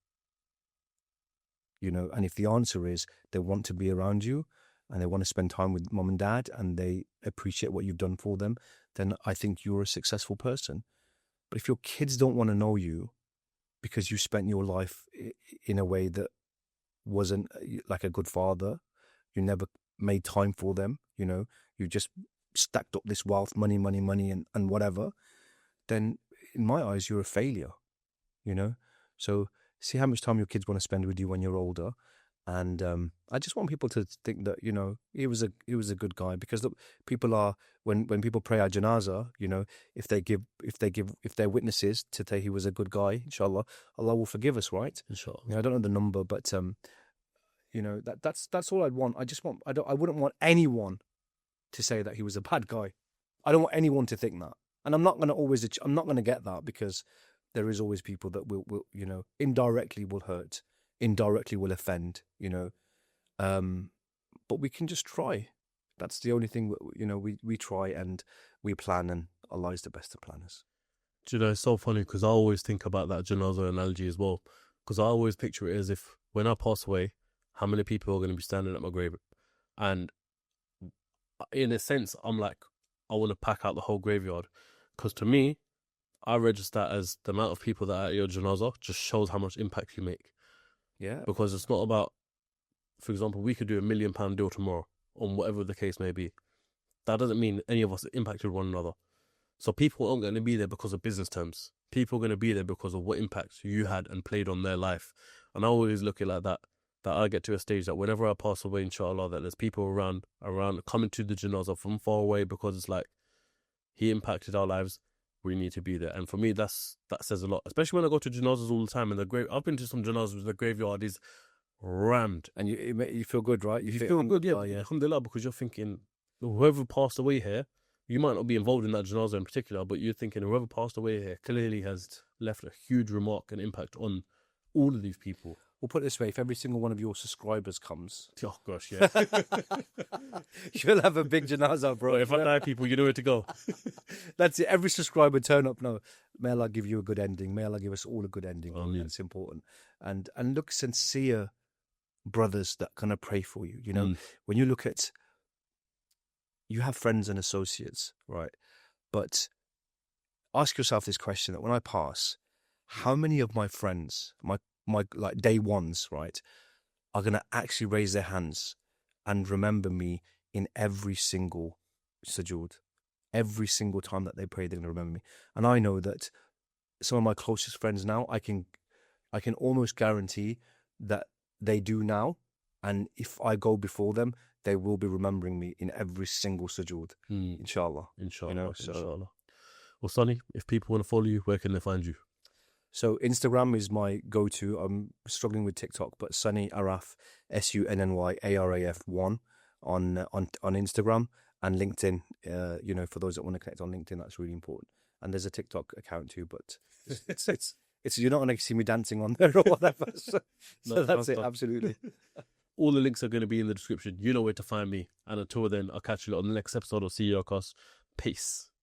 You know, and if the answer is they want to be around you and they want to spend time with mom and dad and they appreciate what you've done for them, then I think you're a successful person. But if your kids don't want to know you, because you spent your life in a way that wasn't like a good father. You never made time for them, you know, you just stacked up this wealth, money, and whatever, then in my eyes, you're a failure, you know? So see how much time your kids want to spend with you when you're older. And I just want people to think that, you know, he was a good guy, because look, people are, when people pray at janazah, you know, if they're witnesses to say he was a good guy, inshallah, Allah will forgive us, right? Inshallah. You know, I don't know the number, but you know, that's all I'd want. I wouldn't want anyone to say that he was a bad guy. I don't want anyone to think that. And I'm not going to get that, because there is always people that will, you know, indirectly will hurt, indirectly will offend, you know. But we can just try. That's the only thing, you know, we try and we plan, and Allah is the best of planners. Do you know, it's so funny because I always think about that janazah analogy as well, because I always picture it as if when I pass away, how many people are going to be standing at my grave? And in a sense, I'm like, I want to pack out the whole graveyard, because to me, I register that as the amount of people that are at your janazah just shows how much impact you make. Yeah. Because it's not about, for example, we could do £1 million deal tomorrow, on whatever the case may be. That doesn't mean any of us impacted one another. So people aren't going to be there because of business terms. People are going to be there because of what impact you had and played on their life. And I always look at it like that I get to a stage that whenever I pass away, inshallah, that there's people around coming to the janazah from far away, because it's like, he impacted our lives, we need to be there. And for me, that says a lot, especially when I go to janazahs all the time. And I've been to some janazahs where the graveyard is rammed. And you feel good, right? You feel good, yeah. Alhamdulillah, because you're thinking, whoever passed away here, you might not be involved in that janazah in particular, but you're thinking whoever passed away here clearly has left a huge remark and impact on all of these people. We'll put it this way, if every single one of your subscribers comes... Oh, gosh, yeah. You'll have a big janazah, bro. Well, if I die, people, you know where to go. That's it. Every subscriber turn up. No, may Allah give you a good ending. May Allah give us all a good ending. That's important. And look, sincere brothers that kind of pray for you. You know, when you look at... You have friends and associates, right? But ask yourself this question, that when I pass, how many of my friends, my like day ones, right, are going to actually raise their hands and remember me in every single sujood? Every single time that they pray, they're going to remember me. And I know that some of my closest friends now, I can almost guarantee that they do now. And if I go before them, they will be remembering me in every single sujood. Inshallah. Inshallah. You know, inshallah. Well, Sunny, if people want to follow you, where can they find you? So Instagram is my go-to. I'm struggling with TikTok, but Sunny Araf, SUNNYARAF 1 on Instagram, and LinkedIn. You know, for those that want to connect on LinkedIn, that's really important. And there's a TikTok account too, but it's you're not going to see me dancing on there or whatever. So that's it. Absolutely. All the links are going to be in the description. You know where to find me. And until then, I'll catch you on the next episode of CEOCAST. Peace.